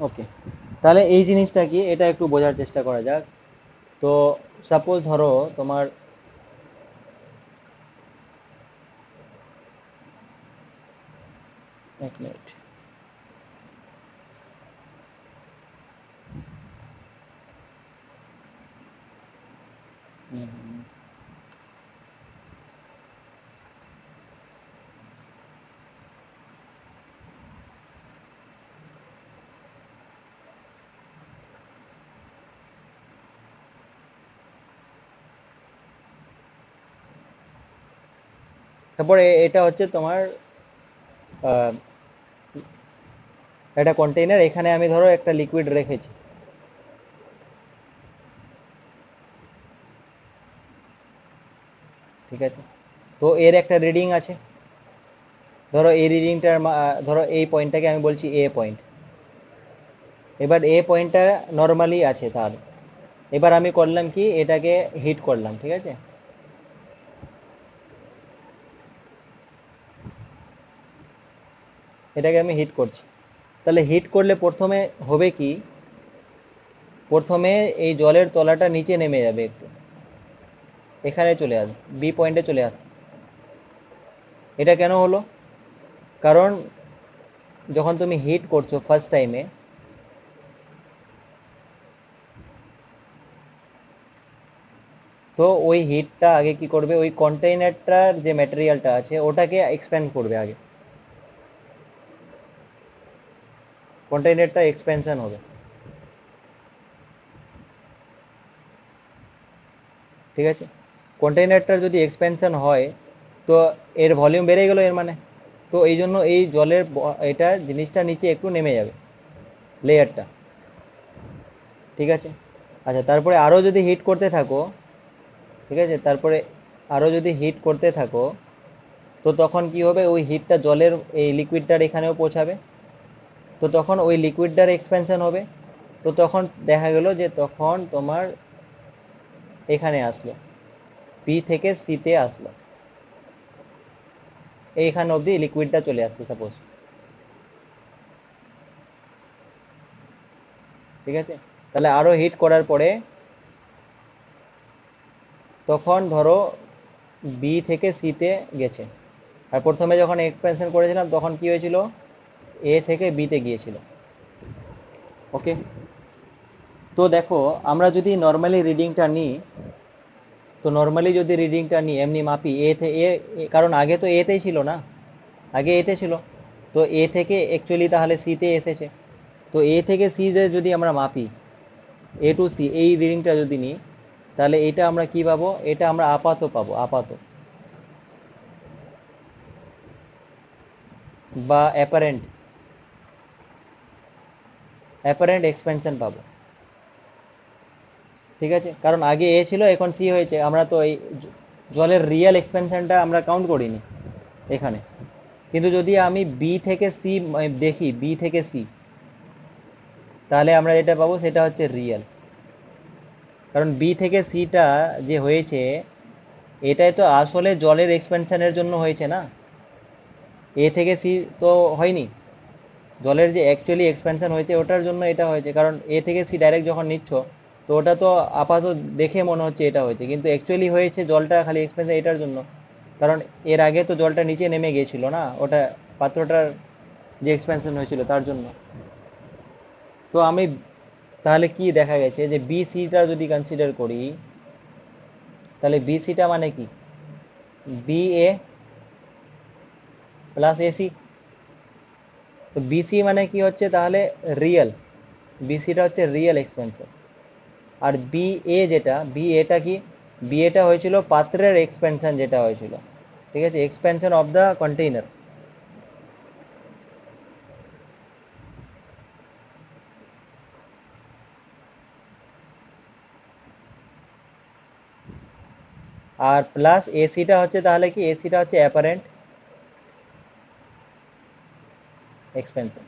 ওকে, তাহলে এই জিনিসটা কি এটা একটু বোঝার চেষ্টা করা যাক। তো সাপোজ ধরো তোমার, এক মিনিট। তারপরে এটা হচ্ছে তোমার আহ, একটা কন্টেইনার, এখানে আমি ধরো একটা লিকুইড রেখেছি, ঠিক আছে? তো এর একটা রিডিং আছে, ধরো এই রিডিংটার, ধরো এই পয়েন্টটাকে আমি বলছি এ পয়েন্ট। এবার এ পয়েন্টটা নর্মালি আছে তার। এবার আমি করলাম কি, এটাকে হিট করলাম, ঠিক আছে? এটাকে আমি হিট করছি। তাহলে হিট করলে প্রথমে হবে কি, প্রথমে এই জলের তলাটা নিচে নেমে যাবে একটু, এখানে চলে আসবে, বি পয়েন্টে চলে আসবে। এটা কেন হলো? কারণ যখন তুমি হিট করছো ফার্স্ট টাইমে, তো ওই হিটটা আগে কি করবে, ওই কন্টেইনারটার যে ম্যাটেরিয়ালটা আছে ওটাকে এক্সপ্যান্ড করবে আগে, কন্টেইনারটা এক্সপেনশন হবে, ঠিক আছে? কন্টেইনারটার যদি এক্সপেনশন হয়, তো এর ভলিউম বেড়ে গেল এর মানে, তো এই জন্য এই জলের এটা জিনিসটা নিচে একটু নেমে যাবে, লেয়ারটা, ঠিক আছে? আচ্ছা, তারপরে আরো যদি হিট করতে থাকো, ঠিক আছে, তারপরে আরো যদি হিট করতে থাকো, তো তখন কি হবে, ওই হিটটা জলের এই লিকুইডটার এখানেও পৌঁছাবে, তো তখন ওই লিকুইডটার এক্সপেনশন হবে। তো তখন দেখা গেল যে তখন তোমার এখানে আসলো, পি থেকে সিতে আসলো, এইখান অবধি লিকুইডটা চলে আসছে সাপোজ, ঠিক আছে? তাহলে আরো হিট করার পরে তখন ধরো বি থেকে সিতে গেছে। আর প্রথমে যখন এক্সপেনশন করেছিলাম তখন কি হয়েছিল, এ থেকে বিতে গিয়েছিল। ওকে, তো দেখো আমরা যদি নর্মালি রিডিংটা নিই, তো নর্মালি যদি রিডিংটা নিই এমনি মাপি এ থেকে কারণ আগে তো এতেই ছিল না, আগে এতে ছিল, তো এ থেকে অ্যাকচুয়ালি তাহলে সিতে এসেছে। তো এ থেকে সি যদি আমরা মাপি, এ টু সি এই রিডিংটা যদি নিই, তাহলে এটা আমরা কি পাবো, এটা আমরা আপাত পাবো, আপাত বা অ্যাপারেন্ট, অ্যাপারেন্ট এক্সপেনশন পাবো, ঠিক আছে? কারণ আগে এ ছিল, এখন সি হয়েছে, আমরা তো এই জলের রিয়েল এক্সপেনশনটা আমরা কাউন্ট করিনি এখানে। কিন্তু যদি আমি বি থেকে সি দেখি, বি থেকে সি, তাহলে আমরা যেটা পাবো সেটা হচ্ছে রিয়েল। কারণ বি থেকে সিটা যে হয়েছে, এটাই তো আসলে জলের এক্সপেনশনের জন্য হয়েছে না, এ থেকে সি তো হয়নি। জলের যে অ্যাকচুয়ালি এক্সপ্যানশন হয়েছে ওটার জন্য এটা হয়েছে, কারণ এ থেকে সি ডাইরেক্ট যখন নিচ্ছ তো ওটা তো আপাতত দেখে মনে হচ্ছে এটা হয়েছে, কিন্তু অ্যাকচুয়ালি হয়েছে জলটা খালি এক্সপ্যানশন এটার জন্য, কারণ এর আগে তো জলটা নিচে নেমে গিয়েছিল না, ওটা পাত্রটার যে এক্সপ্যানশন হয়েছিল তার জন্য। তো আমি তাহলে কি দেখা গেছে যে বি সিটা যদি কনসিডার করি, তাহলে বি সিটা মানে কি, বি এ প্লাস এসি। তো বিসি মানে কি হচ্ছে তাহলে, রিয়েল, বিসিটা হচ্ছে রিয়েল এক্সপেন্সর। আর বি এ যেটা, বি এটা কি, বি এটা হয়েছিল পাত্রের এক্সপেনশন যেটা হয়েছিল, ঠিক আছে, এক্সপেনশন অফ দ্য কন্টেইনার। আর প্লাস এসিটা হচ্ছে তাহলে কি, এসিটা হচ্ছে অ্যাপারেন্ট এক্সপেনশন।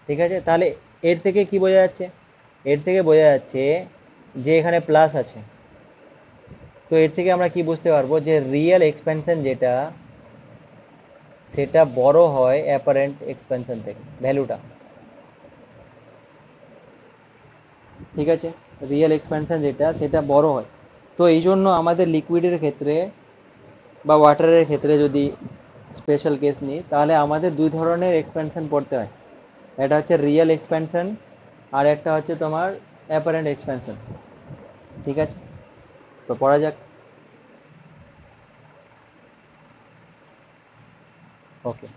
ঠিক আছে, তাহলে এর থেকে কি বোঝা যাচ্ছে, এর থেকে বোঝা যাচ্ছে যে এখানে প্লাস আছে। তো এর থেকে আমরা কি বুঝতে পারবো যে রিয়েল এক্সপেনশন যেটা, সেটা বড় হয় অ্যাপারেন্ট এক্সপেনশন থেকে, ভ্যালুটা। ঠিক আছে, রিয়েল এক্সপেনশন যেটা সেটা বড় হয়। তো এই জন্য আমাদের লিকুইডের ক্ষেত্রে বা ওয়াটারের ক্ষেত্রে যদি স্পেশাল কেস নিই, তাহলে আমাদের দুই ধরনের এক্সপেনশন পড়তে হয়। এটা হচ্ছে রিয়েল এক্সপেনশন, আর একটা হচ্ছে তোমার অ্যাপারেন্ট এক্সপেনশন। ঠিক আছে, তো পড়া যাক। ওকে,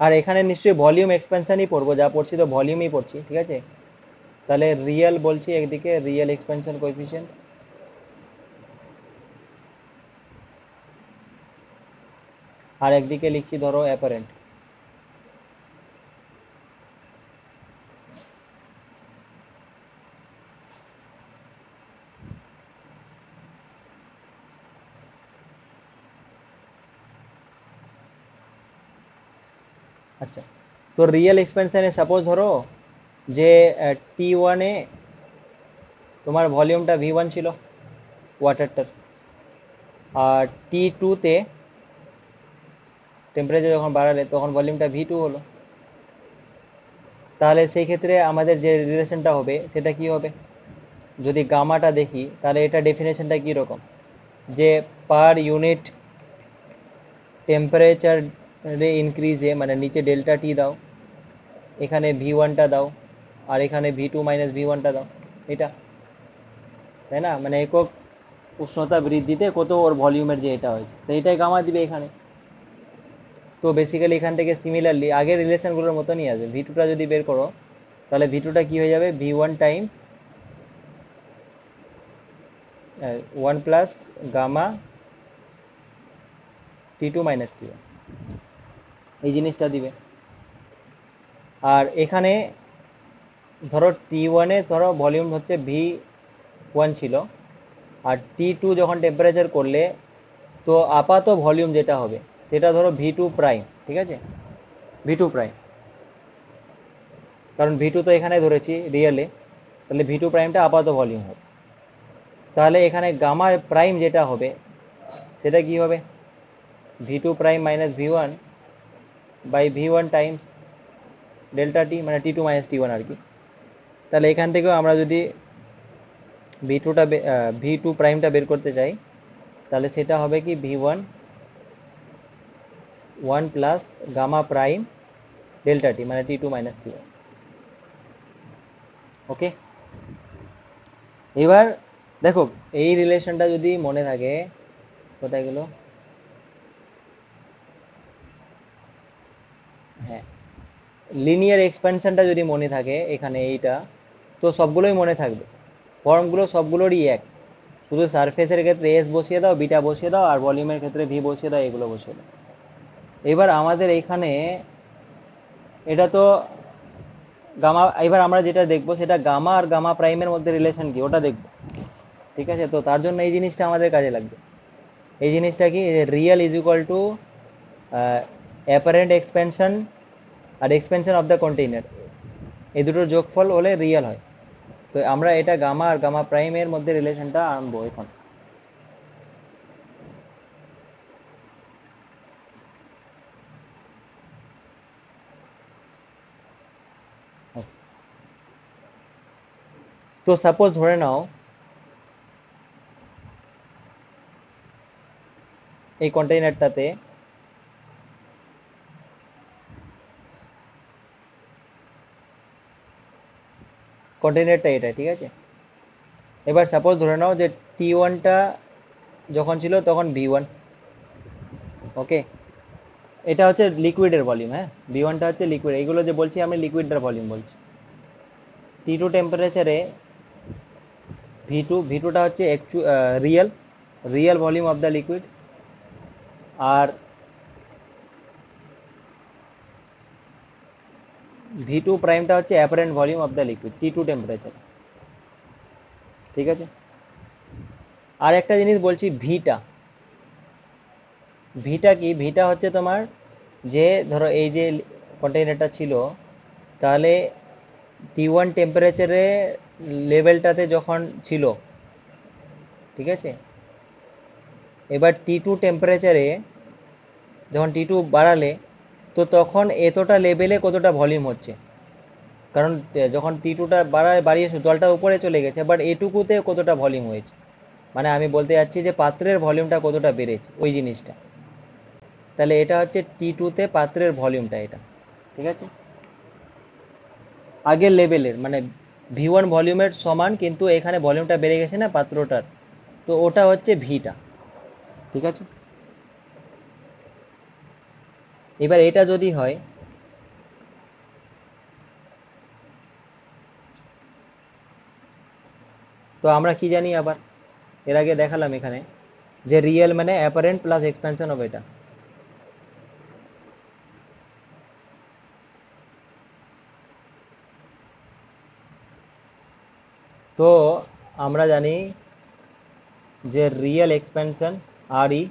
আর এখানে নিশ্চয়ই ভলিউম এক্সপেনশনই পড়বো, যা পড়ছি তো ভলিউমই পড়ছি, ঠিক আছে। তাহলে রিয়েল বলছি একদিকে, রিয়েল এক্সপেনশন কোএফিসিয়েন্ট, আর একদিকে লিখছি ধরো অ্যাপারেন্ট। আচ্ছা, তো রিয়েল এক্সপেনশনে সাপোজ ধরো যে T1 এ তোমার ভলিউমটা V1 ছিল ওয়াটারটার, আর T2 তে টেম্পারেচার যখন বাড়ালে তখন ভলিউমটা V2 হলো। তাহলে সেই ক্ষেত্রে আমাদের যে রিলেশনটা হবে সেটা কি হবে, যদি গামাটা দেখি তাহলে এটা ডেফিনেশনটা কি রকম, যে পার ইউনিট টেম্পারেচার ইনক্রিজে, মানে নিচে ডেল্টা টি দাও, এখানে V1টা দাও, আর এখানে V2 মাইনাস V1টা দাও, এটা, তাই না, মানে একক উষ্ণতা বৃদ্ধিতে কত ওর ভলিউমের যে এটা হয়েছে, তো এটাই গামা দিবে এখানে। তো বেসিক্যালি এখান থেকে সিমিলারলি আগের রিলেশনগুলোর মতনই আসবে, V2টা যদি বের করো তাহলে V2টা কি হয়ে যাবে, V1 times 1 plus gamma T2 minus T1, এই জিনিসটা দিবে। আর এখানে ধরো T1-এ ধরো ভলিউম হচ্ছে V1 ছিল, আর T2 যখন টেম্পারেচার করলে তো আপাত ভলিউম যেটা হবে সেটা ধরো V2 প্রাইম, ঠিক আছে, V2 প্রাইম, কারণ V2 তো এখানে ধরেছি রিয়েলে, তাহলে V2 প্রাইমটা আপাত ভলিউম হবে। তাহলে এখানে গামা প্রাইম যেটা হবে সেটা কি হবে, V2 prime minus V1 by V1 times delta T, মানে T2 মাইনাস T1 আর কি। তাহলে এখান থেকেও আমরা যদি V2 প্রাইমটা বের করতে চাই, তাহলে সেটা হবে কি V1 1 plus gamma prime delta T, মানে T2 মাইনাস T1। ওকে, এবার দেখো এই রিলেশনটা যদি মনে থাকে, কোথায় গেল, হ্যাঁ, লিনিয়ার এক্সপ্যানশনটা যদি মনে থাকে এখানে এইটা, তো সবগুলোই মনে থাকবে, ফর্মগুলো সবগুলোরই এক, শুধু সারফেসের ক্ষেত্রে এস বসিয়ে দাও, বিটা বসিয়ে দাও, আর ভলিউমের ক্ষেত্রে ভি বসিয়ে দাও, এগুলো বসিয়ে দাও। এবার আমাদের এখানে এটা তো গামা, এবার আমরা যেটা দেখবো সেটা গামা আর গামা প্রাইমের মধ্যে রিলেশন কি ওটা দেখবো। ঠিক আছে, তো তার জন্য এই জিনিসটা আমাদের কাজে লাগবে। এই জিনিসটা কি, real is equal to apparent expansion আর এক্সপেনশন অফ দ্য কন্টেইনার, এই দুটোর যোগফল হলে রিয়েল হয়। তো আমরা এটা গামা আর গামা প্রাইমের মধ্যে রিলেশনটা আনবো এখন। তো সাপোজ ধরে নাও এই কন্টেইনারটাতে কন্টেইনারটা এটা, ঠিক আছে। এবার সাপোজ ধরে নাও যে T1টা যখন ছিল তখন V1, ওকে। এটা হচ্ছে লিকুইডের ভলিউম, হ্যাঁ, V1টা হচ্ছে লিকুইড, এইগুলো যে বলছি আমি লিকুইডের ভলিউম বলছি। T2 টেম্পারেচারে V2টা হচ্ছে real real volume of the liquid, আর V2 প্রাইমটা হচ্ছে apparent volume of the liquid T2 temperature, ঠিক আছে। আর একটা জিনিস বলছি, ভিটা কি, ভিটা হচ্ছে তোমার যে ধরো এই যে কন্টেইনারটা ছিল, তাহলে T1 টেম্পারেচারে লেভেলটাতে যখন ছিল, ঠিক আছে, এবার T2 টেম্পারেচারে যখন T2 বাড়ালে, তো তখন এতটা লেভেলে কতটা ভলিউম হচ্ছে, কারণ যখন T2টা বাড়িয়েছে জলটা উপরে চলে গেছে, বাট এটুকুতে কতটা ভলিউম হয়েছে, মানে আমি বলতে যাচ্ছি যে পাত্রের ভলিউমটা কতটা বেড়েছে ওই জিনিসটা। তাহলে এটা হচ্ছে T2তে পাত্রের ভলিউমটা, এটা ঠিক আছে, আগের লেভেলের, মানে V1 ভলিউমের সমান, কিন্তু এখানে ভলিউমটা বেড়ে গেছে না পাত্রটার, তো ওটা হচ্ছে ভিটা, ঠিক আছে। এবার এটা যদি হয়, তো আমরা কি জানি আবার, এর আগে দেখালাম এখানে যে রিয়েল মানে অ্যাপারেন্ট প্লাস এক্সপেনশন অফ এটা। তো আমরা জানি যে রিয়েল এক্সপেনশন আর ই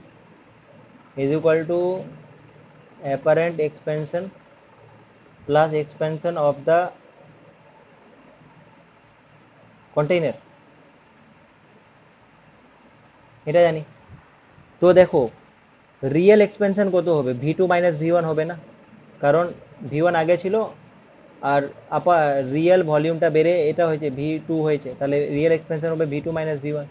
is equal to apparent expansion plus expansion of the container, এটা জানি। তো দেখো রিয়েল এক্সপেনশন কত হবে, V2 মাইনাস V1 হবে না, কারণ V1 আগে ছিল, আর রিয়েল ভলিউমটা বেড়ে এটা হয়েছে V2 হয়েছে, তাহলে রিয়েল এক্সপেনশন হবে V2 মাইনাস V1।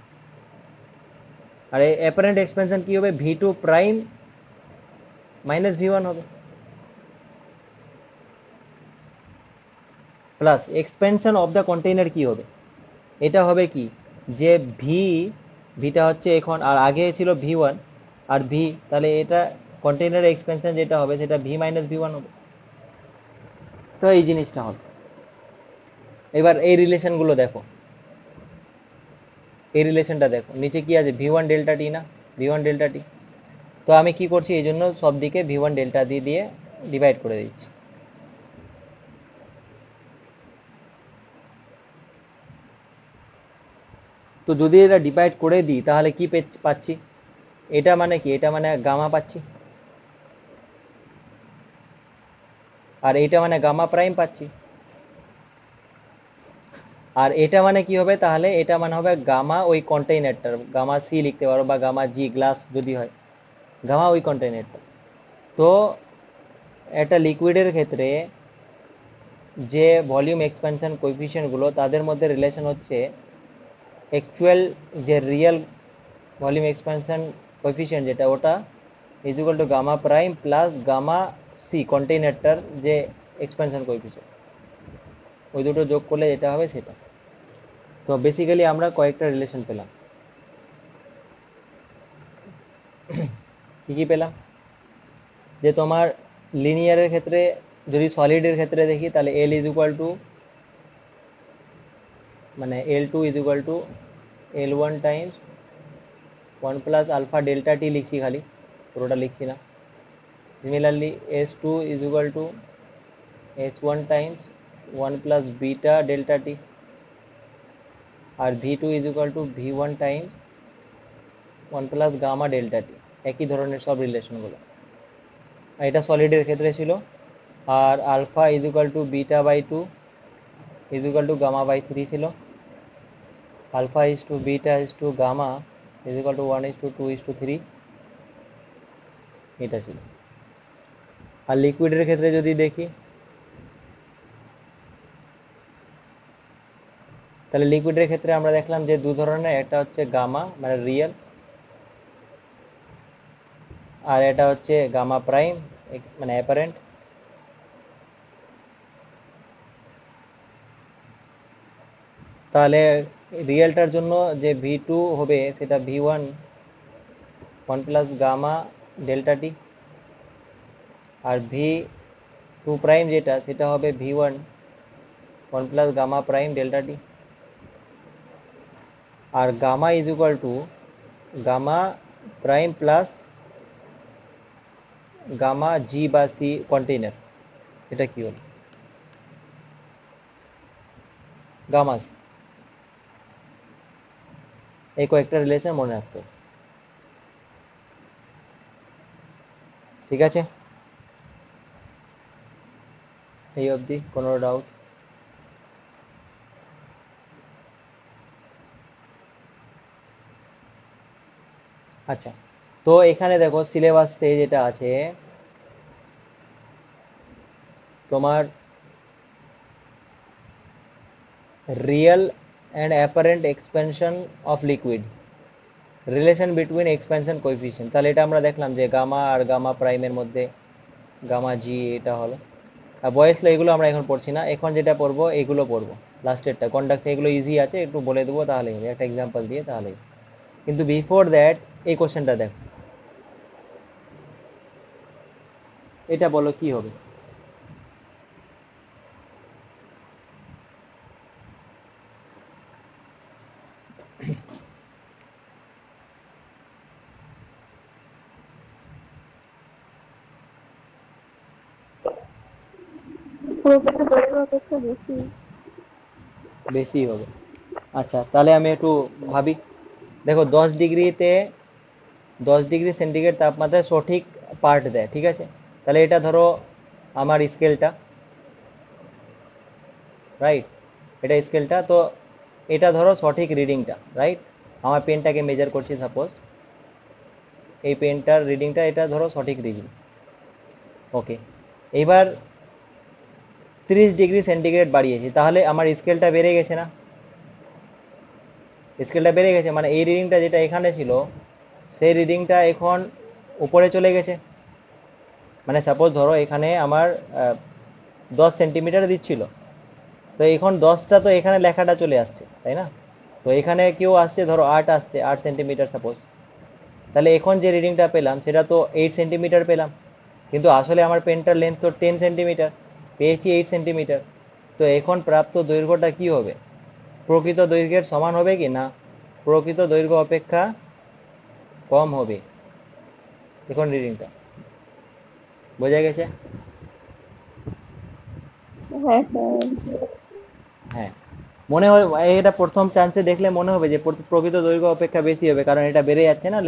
আর অ্যাপারেন্ট এক্সপেনশন কি হবে, V2 প্রাইম মাইনাস V1 হবে, plus expansion of the container কি হবে, এটা হবে কি, যে ভিটা হচ্ছে এখন, আর আগে ছিল V1 আর ভি, তাহলে এটা কন্টেইনারের এক্সপেনশন যেটা হবে সেটা V মাইনাস V1 হবে, তো এই জিনিসটা হবে। এবার এই রিলেশনগুলো দেখো, এই রিলেশনটা দেখো, নিচে কি আছে, V1 ডেল্টা টি না, V1 ডেল্টা টি। তো আমি কি করছি, এই জন্য সব দিকে V1 ডেল্টা টি দিয়ে ডিভাইড করে দিচ্ছি। তো যদি এটা ডিভাইড করে দিই তাহলে কি পাচ্ছি, এটা মানে কি, এটা মানে গামা পাচ্ছি, আর এটা মানে গামা প্রাইম পাচ্ছি, আর এটা মানে কি হবে, তাহলে এটা মানে হবে গামা ওই কন্টেইনারটার, গামা সি লিখতে পারো বা গামা জি, গ্লাস যদি হয়, গামা ওই কন্টেইনারটা। তো একটা লিকুইডের ক্ষেত্রে যে ভলিউম এক্সপ্যানশন কোএফিসিয়েন্টগুলো তাদের মধ্যে রিলেশন হচ্ছে অ্যাকচুয়াল যে রিয়েল ভলিউম এক্সপ্যানশন কোএফিসিয়েন্ট যেটা, ওটা is equal to gamma prime plus gamma C কন্টেইনারটার যে এক্সপ্যানশন কোএফিসিয়েন্ট, ওই দুটো যোগ করলে যেটা হবে সেটা। তো বেসিক্যালি আমরা কয়েকটা রিলেশন পেলাম, কি কি পেলাম, যে তোমার লিনিয়ারের ক্ষেত্রে, যদি সলিডের ক্ষেত্রে দেখি তাহলে এল ইজ ইকুয়াল টু, মানে L2 is equal to L1 times 1 plus alpha delta T লিখছি খালি, পুরোটা লিখছি না। Similarly S2 is equal to S1 times 1 plus beta delta T, আর V2 is equal to V1 times 1 plus gamma delta T, একই ধরনের সব রিলেশনগুলো। আর এটা সলিডের ক্ষেত্রে ছিল, আর alpha is equal to beta by two is equal to gamma by three ছিল। Alpha is two beta is to gamma is equal to one is to two is to three, এটা ছিল। আর লিকুইডের ক্ষেত্রে যদি দেখি, তাহলে লিকুইডের ক্ষেত্রে আমরা দেখলাম যে দু ধরনের, একটা হচ্ছে গামা মানে রিয়েল, আর এটা হচ্ছে গামা প্রাইম মানে অ্যাপারেন্ট। তাহলে রিয়েলটার জন্য যে ভি টু হবে সেটা V one one plus gamma delta T, আর ভি টু প্রাইম যেটা সেটা হবে V one one plus gamma prime delta T. আর gamma is equal to gamma prime plus gamma G বা সি কন্টেইনার, এটা কি হলো গামা সি। এই কয়েকটা রিলেশন মনে রাখতে হবে। ঠিক আছে, এই অবধি কোনো ডাউট? আচ্ছা, তো এখানে দেখো সিলেবাসে যেটা আছে তোমার real and apparent expansion of liquid, relation between expansion coefficient. তাহলে এটা আমরা দেখলাম যে গামা আর গামা প্রাইমের মধ্যে গামা জি, এটা হলো। আর বয়েস ল এগুলো আমরা এখন পড়ছি না, এখন যেটা পড়বো এগুলো পড়বো লাস্টেরটা কন্ডাক্ট, এগুলো ইজি আছে, একটু বলে দেবো তাহলে হবে, একটা এক্সাম্পল দিয়ে তাহলে হবে। কিন্তু বিফোর দ্যাট এই কোশ্চেনটা দেখো, এটা বলো কি হবে। প্রকৃত দৈর্ঘ্য অপেক্ষা বেশি। বেশি হবে। আচ্ছা, তাহলে আমি একটু ভাবি। দেখো 10 ডিগ্রিতে 10 ডিগ্রি সেন্টিগ্রেড তাপমাত্রায় সঠিক পার্ট দেয়, ঠিক আছে। তাহলে এটা ধরো আমার স্কেলটা, রাইট, এটা স্কেলটা, তো এটা ধরো সঠিক রিডিংটা, রাইট। আমার পেনটাকে মেজার করছি সাপোজ, এই পেনটার রিডিংটা, এটা ধরো সঠিক রিডিং, ওকে। এবার 30 ডিগ্রি সেন্টিগ্রেড বাড়িয়েছি, তাহলে আমার স্কেলটা বেড়ে গেছে না? স্কেলটা বেড়ে গেছে মানে এই রিডিংটা যেটা এখানে ছিল সেই রিডিংটা এখন উপরে চলে গেছে। মানে সাপোজ ধরো এখানে আমার 10 সেন্টিমিটার দিচ্ছিল, তো এখন 10টা তো এখানে লেখাটা চলে আসছে, তাই না? তো এখানে কেউ আসছে ধরো 8 আসছে, 8 সেন্টিমিটার সাপোজ। তাহলে এখন যে রিডিংটা পেলাম সেটা তো 8 সেন্টিমিটার পেলাম, কিন্তু আসলে আমার পেনটার লেন্থ তো 10 সেন্টিমিটার, পেয়েছি 8 সেন্টিমিটার। তো এখন প্রাপ্ত দৈর্ঘ্যটা কি হবে? প্রকৃত দৈর্ঘ্যের সমান হবে কি না? প্রকৃত দৈর্ঘ্য অপেক্ষা কম হবে এখন রিডিংটা। বোঝা গেছে? হ্যাঁ স্যার। হ্যাঁ, মনে হয় এটা প্রথম চান্সে দেখলে মনে হবে যে প্রকৃত দৈর্ঘ্য অপেক্ষা বেশি হবে, কারণ এটা বেড়ে যাচ্ছে না,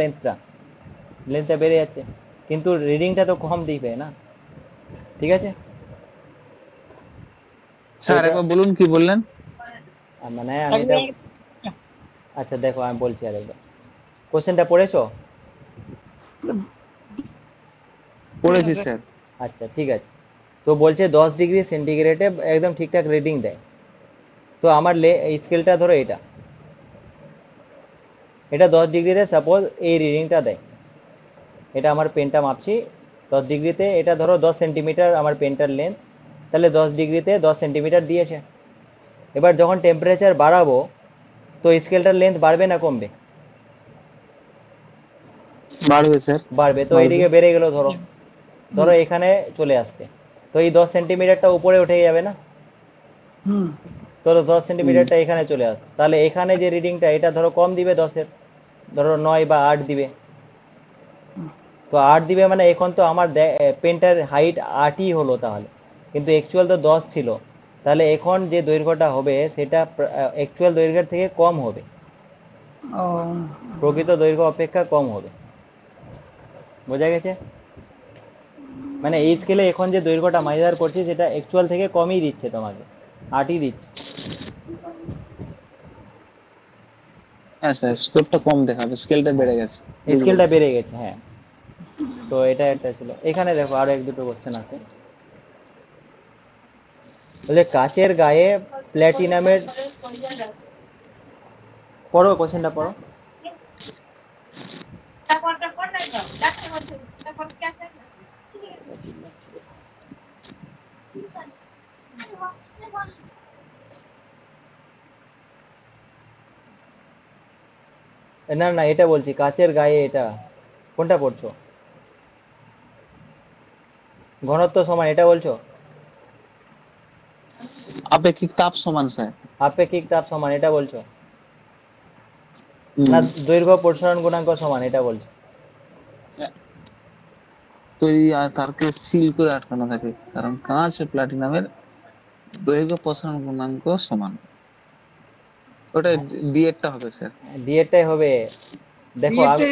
লেন্থটা বেড়ে যাচ্ছে, কিন্তু রিডিংটা তো কম দিবে না, ঠিক আছে। তো স্যার এটা একবার বলুন কি বললেন? মানে আমি এটা, আচ্ছা দেখো আমি বলছি আরেকবার, কোশ্চেনটা পড়েছো? পড়েছি স্যার। আচ্ছা ঠিক আছে। তো বলছে 10 ডিগ্রি সেন্টিগ্রেডে একদম ঠিকঠাক রিডিং দেয়। তো আমার স্কেলটা ধরো এটা, এটা 10 ডিগ্রিতে সাপোজ এই রিডিংটা দেয়, এটা আমার পেনটা মাপছি 10 ডিগ্রিতে, এটা ধরো 10 সেন্টিমিটার আমার পেনটার লেন্থ, তাহলে 10 ডিগ্রিতে 10 সেন্টিমিটার দিয়েছে। এবার যখন টেম্পারেচার বাড়াবো তো স্কেলটার লেন্থ বাড়বে না কমবে? বাড়বে স্যার। বাড়বে। তো বাড়বে। এইদিকে বেড়ে গেল, ধরো ধরো এখানে চলে আসছে, তো এই 10 সেন্টিমিটারটা উপরে উঠে যাবে না? তো দশ হুম। সেন্টিমিটারটা এখানে চলে আসবে, তাহলে এখানে যে রিডিংটা এটা ধরো কম দিবে 10-এর, ধরো 9 বা 8 দিবে। তো 8 দিবে মানে এখন তো আমার পেনটার হাইট 8ই হলো তাহলে, কিন্তু অ্যাকচুয়াল তো 10 ছিল। তাহলে এখন যে দৈর্ঘ্যটা হবে সেটা অ্যাকচুয়াল দৈর্ঘ্যের থেকে কম হবে, প্রকৃত দৈর্ঘ্য অপেক্ষা কম হবে। বোঝা গেছে? মানে এই স্কেলে এখন যে দৈর্ঘ্যটা মেজার করছি সেটা অ্যাকচুয়াল থেকে কমই দিচ্ছে তোমাকে, 8ই দিচ্ছে। হ্যাঁ স্যার, স্কোরটা কম দেখাবে, স্কেলটা হ্যাঁ, বেড়ে গেছে, বুঝতে স্কেলটা পেরেছি। বেড়ে গেছে, হ্যাঁ। তো এটা একটা ছিল। এখানে দেখো আরো এক দুটো কোশ্চেন আছে। বলে কাচের গায়ে প্ল্যাটিনামের, পড়ো কোশ্চেনটা পড়ো। না না, এটা বলছি কাচের গায়ে, এটা কোনটা পড়ছো? ঘনত্ব সমান এটা বলছো? আপেক্ষিক তাপ সমান স্যার। আপেক্ষিক তাপ সমান এটা বলছো? না হুম। দৈর্ঘ্য প্রসারণ গুণাঙ্ক সমান এটা বলছো? তৈরি আর তারকে সিল করে আটকানো থাকে, কারণ কাঁচ ও প্লাটিনামের দৈর্ঘ্য প্রসারণ গুণাঙ্ক সমান। ওটা ডি এরটা হবে স্যার। ডিএটাই হবে। দেখো আমি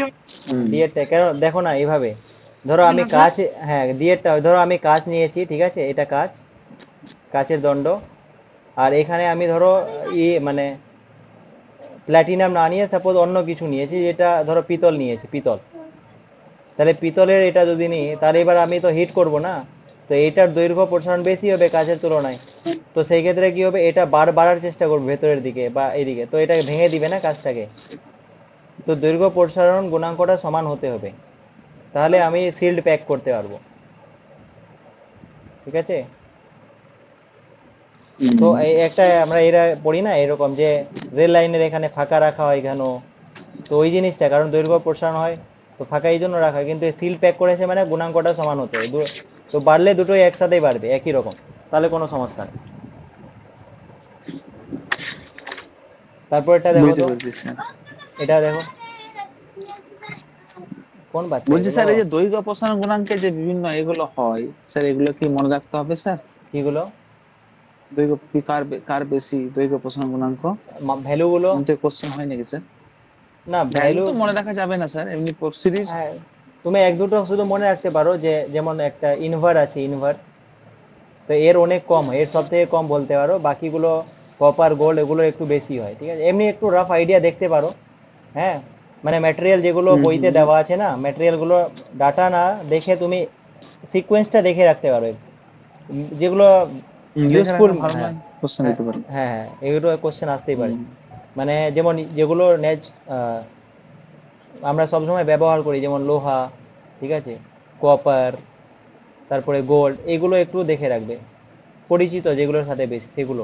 হুম। ডিএটা কেন, দেখো না এইভাবে, ধরো আমি কাঁচ, হ্যাঁ ডিএটা, ধরো আমি কাঁচ নিয়েছি, ঠিক আছে, এটা কাঁচ, কাঁচের দণ্ড। আর এখানে আমি ধরো মানে প্ল্যাটিনাম না নিয়ে সাপোজ অন্য কিছু নিয়েছি, যেটা ধরো পিতল নিয়েছি, পিতল। তাহলে পিতলের এটা যদি নিই, তাহলে এবার আমি তো হিট করব না, তো এটার দৈর্ঘ্য প্রসারণ বেশি হবে কাঁচের তুলনায়। তো সেই ক্ষেত্রে কি হবে, এটা বাড়ার চেষ্টা করবে ভেতরের দিকে বা এইদিকে, তো এটাকে ভেঙে দিবে না কাঁচটাকে। তো দৈর্ঘ্য প্রসারণ গুণাঙ্কটা সমান হতে হবে, তাহলে আমি সিল্ড প্যাক করতে পারবো। ঠিক আছে। তো হুম। এই একটা আমরা এরা পড়ি না এরকম যে রেল লাইনের এখানে ফাঁকা রাখা হয় কেন, তো ওই জিনিসটা কারণ দৈর্ঘ্য প্রসারণ হয়, তো ফাঁকা এই জন্য রাখা হয়, কিন্তু সিল প্যাক করেছে মানে গুণাঙ্কটা সমান হতে হবে তো বাড়লে দুটোই একসাথেই বাড়বে একই রকম, তাহলে কোনো সমস্যা নেই। তারপর এটা দেখো বুঝতে তো, পেরেছি স্যার। এটা দেখো, কোন বাচ্চা বলছি এগুলো? স্যার, এই যে দৈর্ঘ্য প্রসারণ গুণাঙ্কে যে বিভিন্ন এগুলো হয় স্যার, এগুলো কি মনে রাখতে হবে স্যার? কিগুলো? দৈর্ঘ্য কার কার বেশি দৈর্ঘ্য প্রসারণ গুণাঙ্ক, ভ্যালুগুলো? এমন তো কোশ্চেন হয় নাকি স্যার? না ভ্যালু ভ্যালু, তো মনে রাখা যাবে না স্যার, এমনি সিরিজ। হ্যাঁ তুমি এক দুটো শুধু মনে রাখতে পারো, যে যেমন একটা ইনভার আছে, ইনভার, তো এর অনেক কম হয়, এর সব থেকে কম বলতে পারো, বাকিগুলো কপার গোল্ড এগুলো একটু বেশি হয়, ঠিক আছে, এমনি একটু রাফ আইডিয়া দেখতে পারো। হ্যাঁ, মানে ম্যাটেরিয়াল যেগুলো হুম বইতে হুম। দেওয়া আছে না, ম্যাটেরিয়ালগুলো ডাটা না দেখে তুমি সিকোয়েন্সটা দেখে রাখতে পারো, যেগুলো দেখে ইউজফুল। রাখলে ভালো হ্যাঁ নয়, কোশ্চেন হ্যাঁ দিতে পারে। হ্যাঁ হ্যাঁ, এগুলো কোশ্চেন আসতেই পারে। হুম। মানে যেমন যেগুলো আমরা সবসময় ব্যবহার করি, যেমন লোহা, ঠিক আছে, কপার, তারপরে গোল্ড, এগুলো একটু দেখে রাখবে, পরিচিত যেগুলোর সাথে বেশি সেগুলো।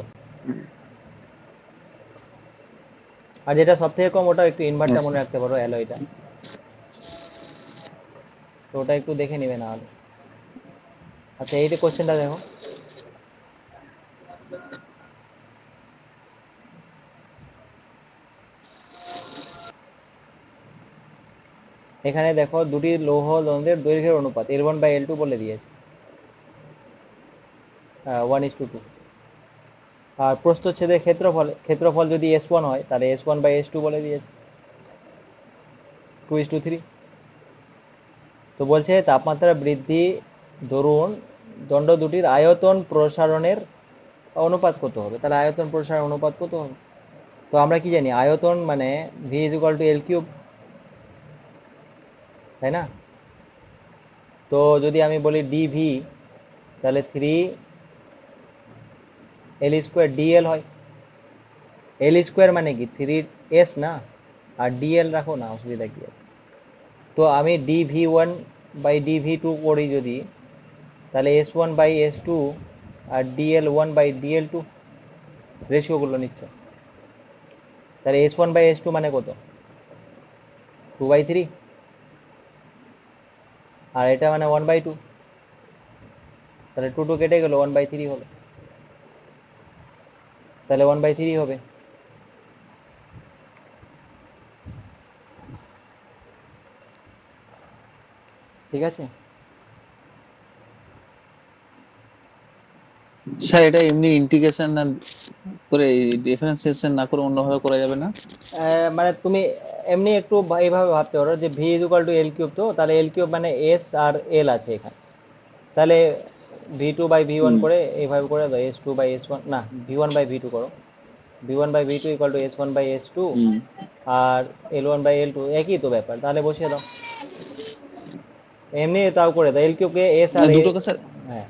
আর যেটা সব থেকে কম ওটা একটু ইনভার্টটা Yes, মনে sir. রাখতে পারো, অ্যালয়টা, তো ওটা একটু দেখে নিবে না হলে। আচ্ছা এই কোশ্চেনটা দেখো। এখানে দেখো দুটি লৌহ দ্বন্দ্বের দৈর্ঘ্যের অনুপাত L1/L2 বলে দিয়েছে, 1:2। আর প্রস্থচ্ছেদের ক্ষেত্রফল, ক্ষেত্রফল যদি S1 হয় তাহলে S1/S2 বলে দিয়েছে, 2:3। তো বলছে তাপমাত্রা বৃদ্ধি দরুন দণ্ড দুটির আয়তন প্রসারণের অনুপাত কত হবে, তাহলে আয়তন প্রসারণ অনুপাত কত হবে? তো আমরা কি জানি আয়তন মানে V=L3, তাই না? তো যদি আমি বলি ডিভি, তাহলে 3L² হয়। L² মানে কি 3S না, আর ডিএল রাখো না, অসুবিধা কি আছে? তো আমি dV1/dV2 করি যদি, তাহলে S1/S2 আর dL1/dL2 রেশিওগুলো নিচ্ছ, তাহলে S1/S2 মানে কত, 2/3, আর এটা মানে 1/2, তাহলে 2 কেটে গেল, 1/3 হলো, তাহলে 1/3 হবে। ঠিক আছে। স্যার এটা এমনি ইন্টিগ্রেশন না করে, ডিফারেন্সিয়েশন না করে অন্যভাবে করা যাবে না? মানে তুমি এমনি একটু এইভাবে ভাবতে পারো যে V=L3, তো তাহলে L3 মানে S আর L আছে এখানে, তাহলে V2 বাই V1 হুম করে এইভাবে করে দাও, S2 বাই S1, না V1 বাই V2 করো, V1 by V2 equal to S1 by S2, হুম আর L1 বাই L2 একই তো ব্যাপার, তাহলে বসিয়ে দাও। এমনি তাও করে দাও, এল কিউবকে এস আর এ, দুটোকে স্যার। হ্যাঁ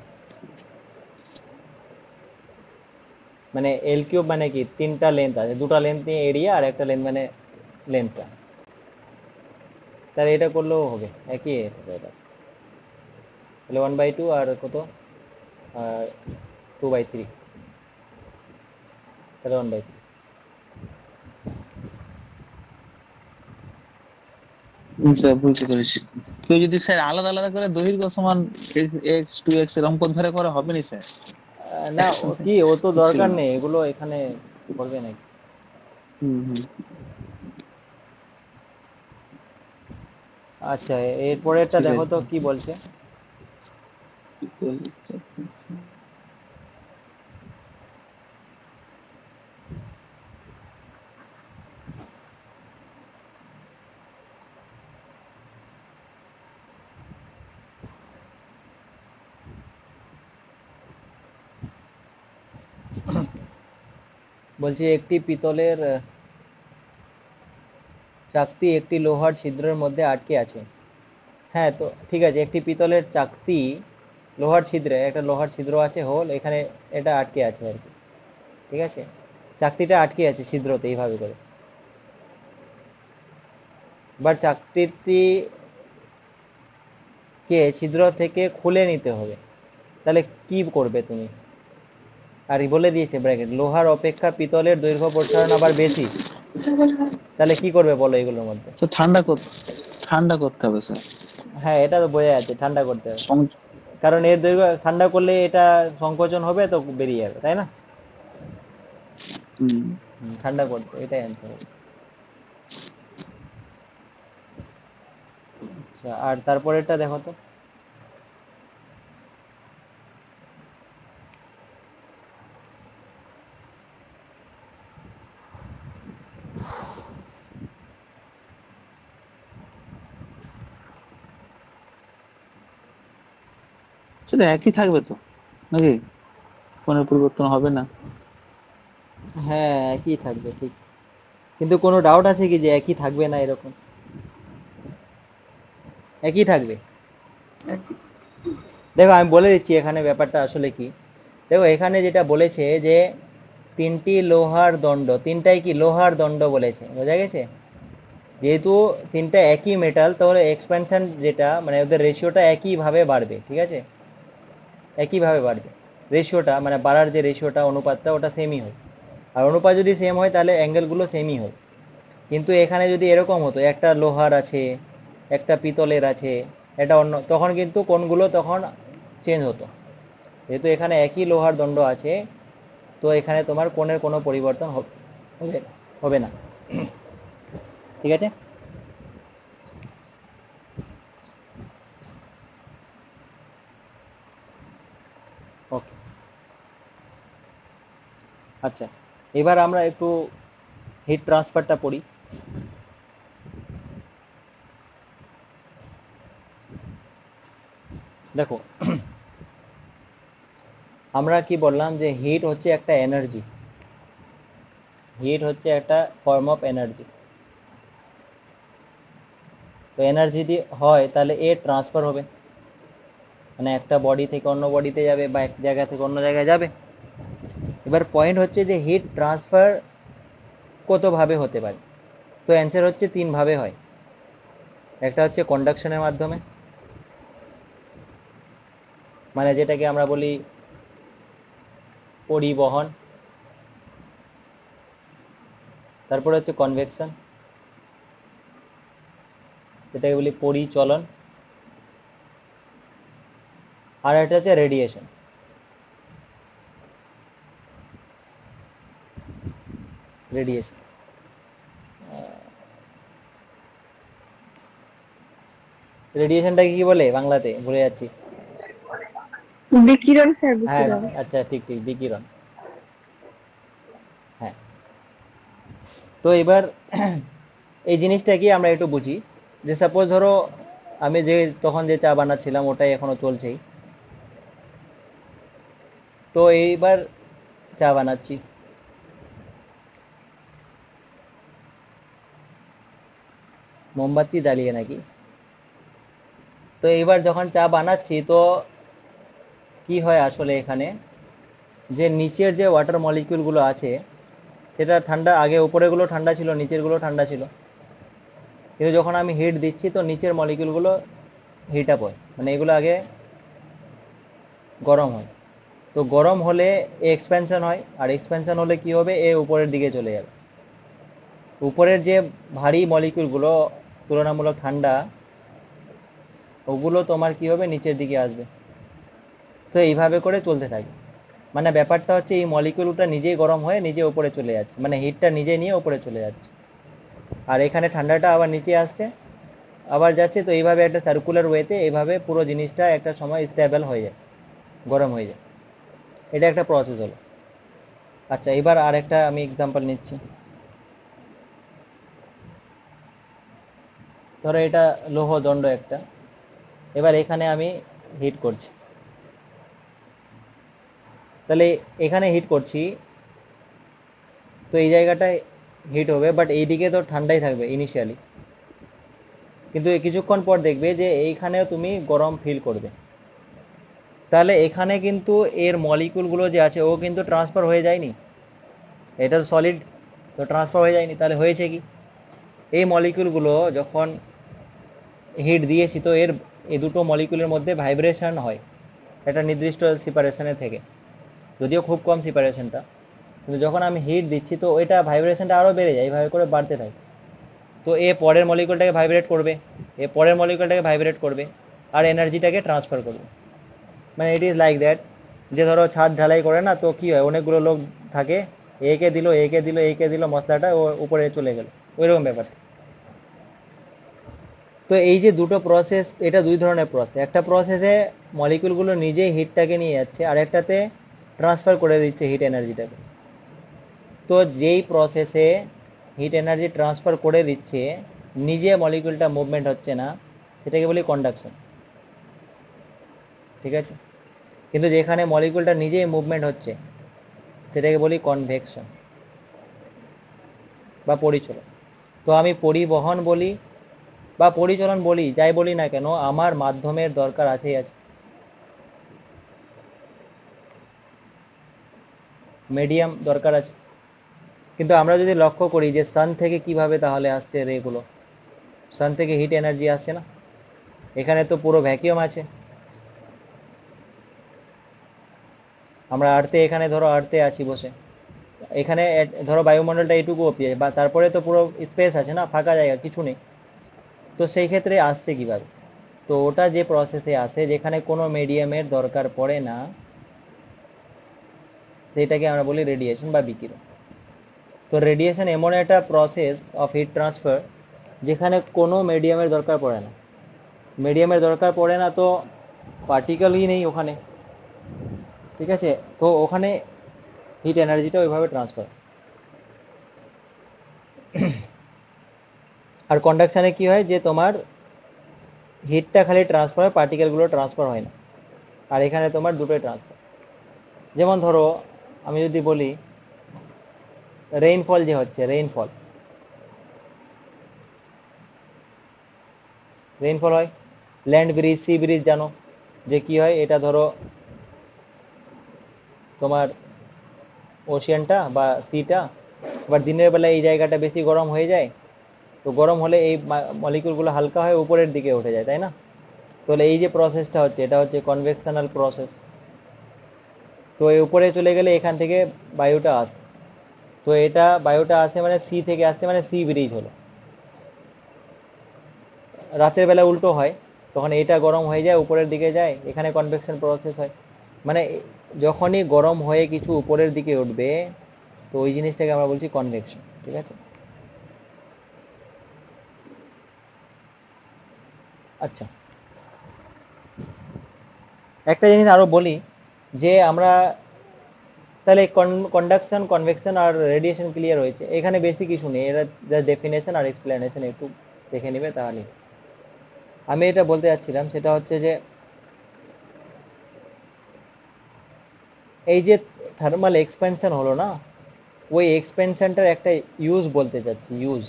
মানে এল কিউব মানে কি, তিনটা লেন্থ আছে, দুটো লেন্থ নিয়ে এরিয়া আর একটা লেন্থ মানে লেন্থটা, তাহলে এটা করলেও হবে, একই এটা। তাহলে 1/2 আর কত, আর 2/3, তাহলে 1/3। স্যার বুঝতে পেরেছি। কেউ যদি স্যার আলাদা আলাদা করে দৈর্ঘ্য সমান এক্স টু এক্স এরকম পথ ধরে করে হবে না স্যার? না একসঙ্গে কি, ও তো ছিল দরকার না। নেই এগুলো এখানে করবে নাকি। হুম হুম। আচ্ছা, এরপরেরটা ঠিক দেখো আছে তো স্যার। কি বলছে। বলছি একটি পিতলের চাকতি একটি লোহার ছিদ্রের মধ্যে আটকে আছে। হ্যাঁ তো ঠিক আছে, একটি পিতলের চাকতি লোহার ছিদ্রে, একটা লোহার ছিদ্র আছে, হোল, এখানে এটা আটকে আছে আর কি, ঠিক আছে, চাকতিটা আটকে আছে ছিদ্রতে এইভাবে করে, বাট চাকতিটিকে ছিদ্র থেকে খুলে নিতে হবে, তাহলে কি করবে তুমি? আর বলে দিয়েছে ব্র্যাকেট, লোহার অপেক্ষা পিতলের দৈর্ঘ্য প্রসারণ আবার বেশি, তাহলে কি করবে বলো এগুলোর মধ্যে? স্যার ঠান্ডা করতে হবে স্যার। হ্যাঁ এটা তো বোঝা যাচ্ছে, ঠান্ডা করতে হবে, সং- কারণ এর দৈর্ঘ্য ঠান্ডা করলে এটা সংকোচন হবে তো বেরিয়ে যাবে, তাই না? হুম। ঠান্ডা করতে, এটাই অ্যান্সার হবে। আচ্ছা, আর তারপরেরটা দেখো তো। সেটা একই থাকবে তো নাকি? কোনো পরিবর্তন হবে না? হ্যাঁ একই থাকবে ঠিক, কিন্তু কোনো ডাউট আছে কি যে একই থাকবে না এরকম? একই থাকবে। দেখো আমি বলে দিচ্ছি এখানে ব্যাপারটা আসলে কি। দেখো এখানে যেটা বলেছে যে তিনটি লোহার দণ্ড, তিনটাই কি লোহার দণ্ড বলেছে, বোঝা গেছে? যেহেতু তিনটা একই মেটাল, তাহলে এক্সপ্যানশন যেটা মানে ওদের রেশিওটা একইভাবে বাড়বে, ঠিক আছে, একইভাবে বাড়বে, রেশিওটা মানে বাড়ার যে রেশিওটা, অনুপাতটা ওটা সেমই হয়, আর অনুপাত যদি সেম হয় তাহলে অ্যাঙ্গেলগুলো সেমই হয়। কিন্তু এখানে যদি এরকম হতো, একটা লোহার আছে, একটা পিতলের আছে, এটা অন্য, তখন কিন্তু কোণগুলো তখন চেঞ্জ হতো। যেহেতু এখানে একই লোহার দণ্ড আছে, তো এখানে তোমার কোণের কোনো পরিবর্তন হবে হবে না, ঠিক আছে। ওকে, আচ্ছা, এবার আমরা একটু হিট ট্রান্সফারটা পড়ি। দেখো আমরা কি বললাম যে হিট হচ্ছে একটা এনার্জি, হিট হচ্ছে একটা ফর্ম অফ এনার্জি। তো এনার্জি দিয়ে হয় তাহলে এ ট্রান্সফার হবে, মানে একটা বডি থেকে অন্য বডিতে যাবে বা এক জায়গা থেকে অন্য জায়গায় যাবে। এবার পয়েন্ট হচ্ছে যে হিট ট্রান্সফার কতভাবে হতে পারে, তো অ্যান্সার হচ্ছে তিনভাবে হয়। একটা হচ্ছে কন্ডাকশনের মাধ্যমে, মানে যেটাকে আমরা বলি পরিবহন। তারপরে হচ্ছে কনভেকশন, যেটাকে বলি পরিচলন। আর একটা হচ্ছে রেডিয়েশন। রেডিয়েশন রেডিয়েশনটাকে কি বলে বাংলাতে ভুলে যাচ্ছি। বিকিরণ স্যার, হ্যাঁ বিকিরণ। আচ্ছা ঠিক ঠিক, বিকিরণ। হ্যাঁ, তো এবার এই জিনিসটা কি আমরা একটু বুঝি, যে সাপোজ ধরো আমি যে তখন যে চা বানাচ্ছিলাম ওটাই এখনো চলছেই, তো এইবার চা বানাচ্ছি। মোমবাতি জ্বালিয়ে নাকি? তো এইবার যখন চা বানাচ্ছি তো কি হয় আসলে এখানে, যে নিচের যে ওয়াটার মলিকিউলগুলো আছে সেটা ঠান্ডা, আগে উপরেগুলো ঠান্ডা ছিল, নিচেরগুলো ঠান্ডা ছিল। কিন্তু যখন আমি হিট দিচ্ছি তো নিচের মলিকিউলগুলো হিট আপ হয়, মানে এগুলো আগে গরম হয়। তো গরম হলে এ এক্সপ্যানশন হয়, আর এক্সপ্যানশন হলে কি হবে, এ উপরের দিকে চলে যাবে। উপরের যে ভারী মলিকিউলগুলো তুলনামূলক ঠান্ডা, ওগুলো তোমার কি হবে, নিচের দিকে আসবে। তো এইভাবে করে চলতে থাকে। মানে ব্যাপারটা হচ্ছে এই মলিকিউলটা নিজেই গরম হয়ে নিজে উপরে চলে যাচ্ছে, মানে হিটটা নিজে নিয়ে উপরে চলে যাচ্ছে, আর এখানে ঠান্ডাটা আবার নিচে আসছে, আবার যাচ্ছে। তো এইভাবে একটা সার্কুলার ওয়েতে এইভাবে পুরো জিনিসটা একটা সময় স্টেবল হয়ে যায়, গরম হয়ে যায়। এটা একটা প্রসেস হলো। আচ্ছা, এবার আর একটা আমি এক্সাম্পল নিচ্ছি। ধরো এটা লৌহ দণ্ড একটা, এবার এখানে আমি হিট করছি। তাহলে এখানে হিট করছি, তো এই জায়গাটায় হিট হবে, বাট এইদিকে তো ঠান্ডাই থাকবে ইনিশিয়ালি। কিন্তু কিছুক্ষণ পর দেখবে যে এইখানেও তুমি গরম ফিল করবে। তাহলে এখানে কিন্তু এর মলিকুলগুলো যে আছে ও কিন্তু ট্রান্সফার হয়ে যায়নি, এটা তো সলিড, তো ট্রান্সফার হয়ে যায়নি। তাহলে হয়েছে কি, এই মলিকুলগুলো যখন হিট দিয়েছি তো এর এই দুটো মলিকুলের মধ্যে ভাইব্রেশন হয় একটা নির্দিষ্ট সেপারেশনের থেকে, যদিও খুব কম সেপারেশনটা। কিন্তু যখন আমি হিট দিচ্ছি তো ওইটা ভাইব্রেশনটা আরও বেড়ে যায়, এইভাবে করে বাড়তে থাকে। তো এ পরের মলিকুলটাকে ভাইব্রেট করবে, এ পরের মলিকুলটাকে ভাইব্রেট করবে, আর এনার্জিটাকে ট্রান্সফার করবে। মানে ইট ইজ লাইক দ্যাট, যে ধরো ছাদ ঢালাই করে না, তো কি হয়, অনেকগুলো লোক থাকে, একে দিল একে দিল একে দিল, মশলাটা ও উপরে চলে গেল, ওইরকম ব্যাপার। তো এই যে দুটো প্রসেস, এটা দুই ধরনের প্রসেস। একটা প্রসেসে মলিকুলগুলো নিজেই হিটটাকে নিয়ে যাচ্ছে, আর একটাতে ট্রান্সফার করে দিচ্ছে হিট এনার্জিটাকে। তো যেই প্রসেসে হিট এনার্জি ট্রান্সফার করে দিচ্ছে, নিজে মলিকুলটা মুভমেন্ট হচ্ছে না, সেটাকে বলি কন্ডাকশন। ঠিক আছে? কিন্তু যেখানে মলিকুলটা নিজেই মুভমেন্ট হচ্ছে, সেটাকে বলি কনভেকশন বা পরিচলন। তো আমি পরিবহন বলি বা পরিচলন বলি, যাই বলি না কেন, আমার মাধ্যমের দরকার আছেই আছে, মিডিয়াম দরকার আছে। কিন্তু আমরা যদি লক্ষ্য করি যে সান থেকে কিভাবে তাহলে আসছে রেগুলো, সান থেকে হিট এনার্জি আসছে না, এখানে তো পুরো ভ্যাকিউম আছে। আমরা আর্থে, এখানে ধরো আর্থে আছি বসে, এখানে ধরো বায়ুমণ্ডলটা এইটুকু অব্দি আছে, বা তারপরে তো পুরো স্পেস আছে না, ফাঁকা জায়গা কিছু নেই। তো সেই ক্ষেত্রে আসছে কিভাবে? তো ওটা যে প্রসেসে আসে যেখানে কোনো মিডিয়ামের দরকার পড়ে না, সেটাকে আমরা বলি রেডিয়েশন বা বিকিরণ। তো রেডিয়েশন এমন একটা প্রসেস অফ হিট ট্রান্সফার যেখানে কোনো মিডিয়ামের দরকার পড়ে না। মিডিয়ামের দরকার পড়ে না তো পার্টিকেলই নেই ওখানে। ঠিক আছে? তো ওখানে হিট এনার্জিটা ওইভাবে ট্রান্সফার। আর কন্ডাকশানে কি হয়, যে তোমার হিটটা খালি ট্রান্সফার হয়, পার্টিকেলগুলো ট্রান্সফার হয় না। আর এখানে তোমার দুটোই ট্রান্সফার। যেমন ধরো আমি যদি বলি রেইনফল, যে হচ্ছে রেইনফল, রেইনফল হয়। ল্যান্ড ব্রিজ, সি ব্রিজ জানো যে কি হয়, এটা ধরো তোমার ওশিয়ানটা বা সিটা, এবার দিনের বেলা এই জায়গাটা বেশি গরম হয়ে যায়, তো গরম হলে এই মলিকুলগুলো হালকা হয়ে উপরের দিকে উঠে যায়, তাই না? তাহলে এই যে প্রসেসটা হচ্ছে, এটা হচ্ছে কনভেকশনাল প্রসেস। তো এই উপরে চলে গেলে এখান থেকে বায়ুটা আসে, তো এটা বায়ুটা আসে মানে সি থেকে আসছে, মানে সি ব্রিজ হলো। রাতের বেলা উল্টো হয়, তখন এটা গরম হয়ে যায় উপরের দিকে যায়, এখানে কনভেকশন প্রসেস হয়। মানে যখনই গরম হয়ে কিছু উপরের দিকে উঠবে, তো ওই জিনিসটাকে আমরা বলছি কনভেকশন। ঠিক আছে? আচ্ছা, একটা জিনিস আরো বলি, যে আমরা তাহলে কন্ডাকশন, কনভেকশন আর রেডিয়েশন ক্লিয়ার হয়েছে, এখানে বেশি কিছু নেই, এরা জাস্ট ডেফিনেশন আর এক্সপ্লেনেশন একটু দেখে নেবে তাহলে। আমি এটা বলতে যাচ্ছিলাম সেটা হচ্ছে যে এই যে থার্মাল এক্সপেনশন হলো না, ওই এক্সপেনশনটার একটা ইউজ বলতে চাচ্ছি, ইউজ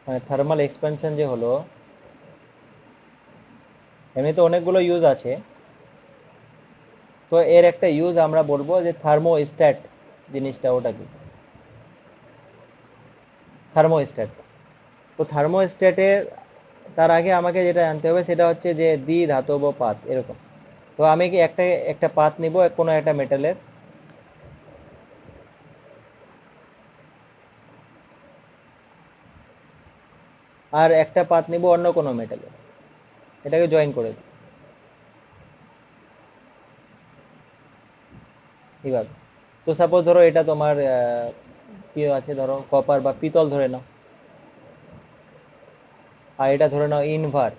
মানে থার্মাল এক্সপেনশন যে হলো, এমনিতে অনেকগুলো ইউজ আছে, তো এর একটা ইউজ আমরা বলবো যে থার্মোস্ট্যাট জিনিসটা, ওটা কি থার্মোস্ট্যাট। তো থার্মোস্ট্যাটের তার আগে আমাকে যেটা জানতে হবে সেটা হচ্ছে যে দ্বি ধাতব পাত এরকম। তো আমি কি একটা একটা পাত নিব কোনো একটা মেটালের, আর একটা পাত নিব অন্য কোনো মেটালের, এটাকে জয়েন করে দিই এইভাবে। তো সাপোজ ধরো এটা তোমার কি আছে, ধরো কপার বা পিতল ধরে নাও, আর এটা ধরে নাও ইনভার।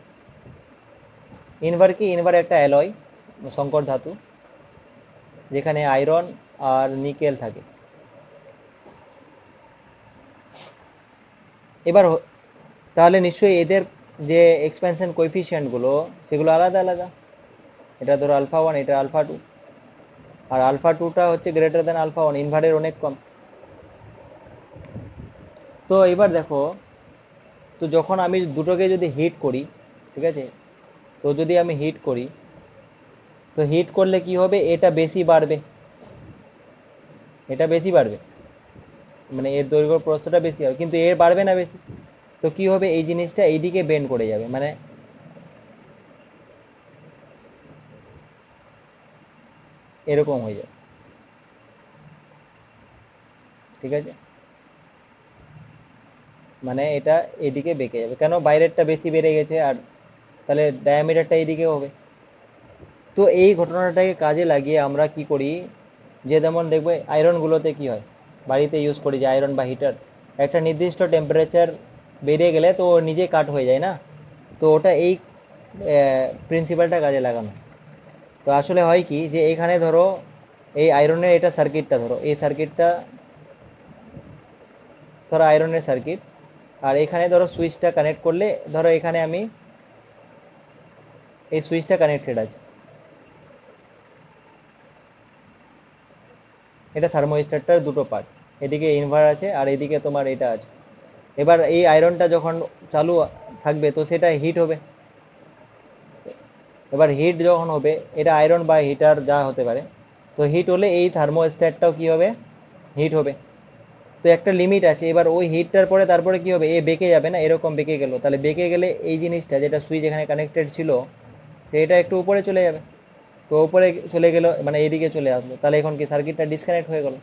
ইনভার কি, ইনভার একটা অ্যালয়, সংকর ধাতু, যেখানে আয়রন আর নিকেল থাকে। এবার তাহলে নিশ্চয়ই এদের যে এক্সপ্যানশন কোএফিসিয়েন্ট গুলো সেগুলো আলাদা আলাদা। এটা ধরো আলফা 1, এটা আলফা 2, আর আলফা 2টা হচ্ছে গ্রেটার দেন আলফা 1, ইনভারের অনেক কম। তো এবার দেখো, তো যখন আমি দুটোকে যদি হিট করি, ঠিক আছে, তো যদি আমি হিট করি, তো হিট করলে কি হবে, এটা বেশি বাড়বে, এটা বেশি বাড়বে, মানে এর দৈর্ঘ্য প্রস্থটা বেশি হবে, কিন্তু এর বাড়বে না বেশি। তো কি হবে, এই জিনিসটা এইদিকে বেন্ড করে যাবে, মানে এরকম হয়ে যাবে, ঠিক আছে, মানে এটা এদিকে বেঁকে যাবে, কেন বাইরেরটা বেশি বেড়ে গেছে, আর তাহলে ডায়ামিটারটা এইদিকে হবে। তো এই ঘটনাটাকে কাজে লাগিয়ে আমরা কি করি, যে যেমন দেখবে আয়রনগুলোতে কি হয়, বাড়িতে ইউজ করি যে আয়রন বা হিটার, একটা নির্দিষ্ট টেম্পারেচার বেরিয়ে গেলে তো ও নিজে কাট হয়ে যায় না। তো ওটা এই প্রিন্সিপালটা কাজে লাগানো। তো আসলে হয় কি, যে এখানে ধরো এই আয়রনের এটা সার্কিটটা, ধরো এই সার্কিটটা ধরো আয়রনের সার্কিট, আর এখানে ধরো সুইচটা কানেক্ট করলে, ধরো এখানে আমি এই সুইচটা কানেক্টেড আছে, এটা থার্মোস্ট্যাটটার দুটো পার্ট, এদিকে ইনভার আছে আর এদিকে তোমার এটা আছে। এবার এই আয়রনটা যখন চালু থাকবে তো সেটা হিট হবে। এবার হিট যখন হবে, এটা আয়রন বা হিটার যা হতে পারে, তো হিট হলে এই থার্মোস্ট্যাটটাও কি হবে, হিট হবে। তো একটা লিমিট আছে, এবার ওই হিটটার পরে তারপরে কি হবে, এ বেঁকে যাবে না, এরকম বেঁকে গেল, তাহলে বেঁকে গেলে এই জিনিসটা যেটা সুইচ এখানে কানেক্টেড ছিল সেটা একটু উপরে চলে যাবে। তো উপরে চলে গেল মানে এইদিকে চলে আসলো, তাহলে এখন কি সার্কিটটা ডিসকানেক্ট হয়ে গেল।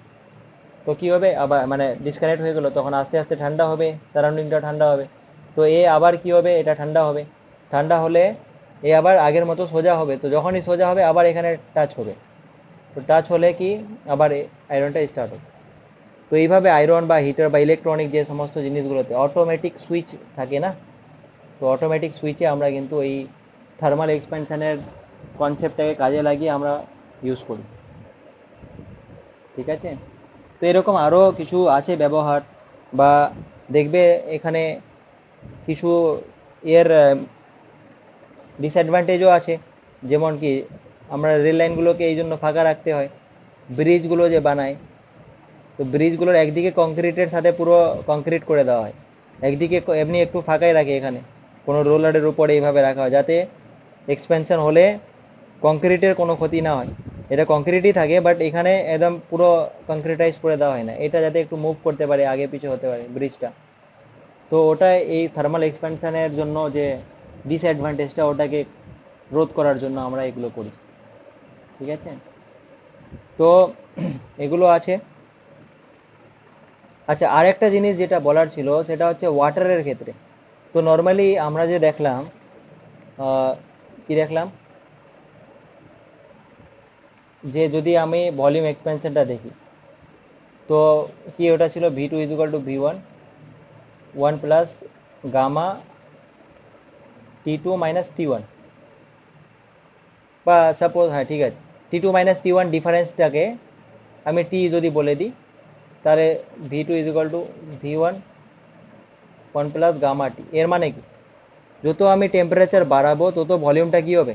তো কি হবে, আবার মানে ডিসকানেক্ট হয়ে গেল, তখন আস্তে আস্তে ঠান্ডা হবে, সারাউন্ডিংটা ঠান্ডা হবে। তো এ আবার কি হবে, এটা ঠান্ডা হবে, ঠান্ডা হলে এ আবার আগের মতো সোজা হবে, তো যখনই সোজা হবে আবার এখানে টাচ হবে। তো টাচ হলে কি, আবার আয়রনটা স্টার্ট হবে। তো এইভাবে আয়রন বা হিটার বা ইলেকট্রনিক যে সমস্ত জিনিসগুলোতে অটোমেটিক সুইচ থাকে না, তো অটোমেটিক সুইচে আমরা কিন্তু এই থার্মাল এক্সপ্যানশনের কনসেপ্টটাকে কাজে লাগিয়ে আমরা ইউজ করি, ঠিক আছে। তো এরকম আরও কিছু আছে ব্যবহার, বা দেখবে এখানে কিছু এর ডিসঅ্যাডভান্টেজও আছে, যেমন কি আমরা রেল লাইনগুলোকে এই জন্য ফাঁকা রাখতে হয়, ব্রিজগুলো যে বানায়, তো ব্রিজগুলোর একদিকে কংক্রিটের সাথে পুরো কংক্রিট করে দেওয়া হয়, একদিকে এমনি একটু ফাঁকাই রাখে, এখানে কোনো রোলারের উপরে এইভাবে রাখা হয় যাতে এক্সপেনশন হলে কংক্রিটের কোনো ক্ষতি না হয়। এটা কংক্রিটই থাকে বাট এখানে একদম পুরো কংক্রিটাইজ করে দেওয়া হয় না, এটা যাতে একটু মুভ করতে পারে, আগে পিছু হতে পারে ব্রিজটা। তো ওটা এই থার্মাল এক্সপ্যানশনের জন্য যে ডিসঅ্যাডভান্টেজটা, ওটাকে রোধ করার জন্য আমরা এগুলো করি, ঠিক আছে। তো এগুলো আছে। আচ্ছা, আর একটা জিনিস যেটা বলার ছিল সেটা হচ্ছে ওয়াটারের ক্ষেত্রে। তো নর্মালি আমরা যে দেখলাম, কি দেখলাম, যে যদি আমি ভলিউম এক্সপেনশনটা দেখি, তো কি ওটা ছিল V2 = V1, 1 + gamma T2 - T1, বা সাপোজ, হ্যাঁ ঠিক আছে, T2 - T1 ডিফারেন্সটাকে আমি টি যদি বলে দিই, তাহলে V2 = V1, 1 + গামা টি। এর মানে কি, যত আমি টেম্পারেচার বাড়াবো তত ভলিউমটা কি হবে,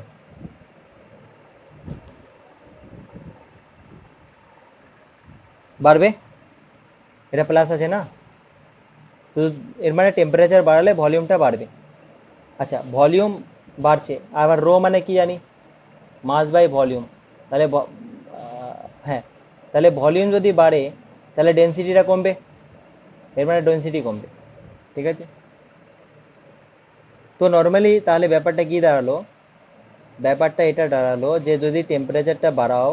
বাড়বে, এটা প্লাস আছে না, তো এর মানে টেম্পারেচার বাড়ালে ভলিউমটা বাড়বে। আচ্ছা, ভলিউম বাড়ছে, আবার রো মানে কি জানি, মাস বাই ভলিউম। তাহলে হ্যাঁ, তাহলে ভলিউম যদি বাড়ে তাহলে ডেনসিটিটা কমবে, এর মানে ডেনসিটি কমবে। ঠিক আছে, তো নর্মালি তাহলে ব্যাপারটা কি দাঁড়ালো, ব্যাপারটা এটা দাঁড়ালো যে যদি টেম্পারেচারটা বাড়াও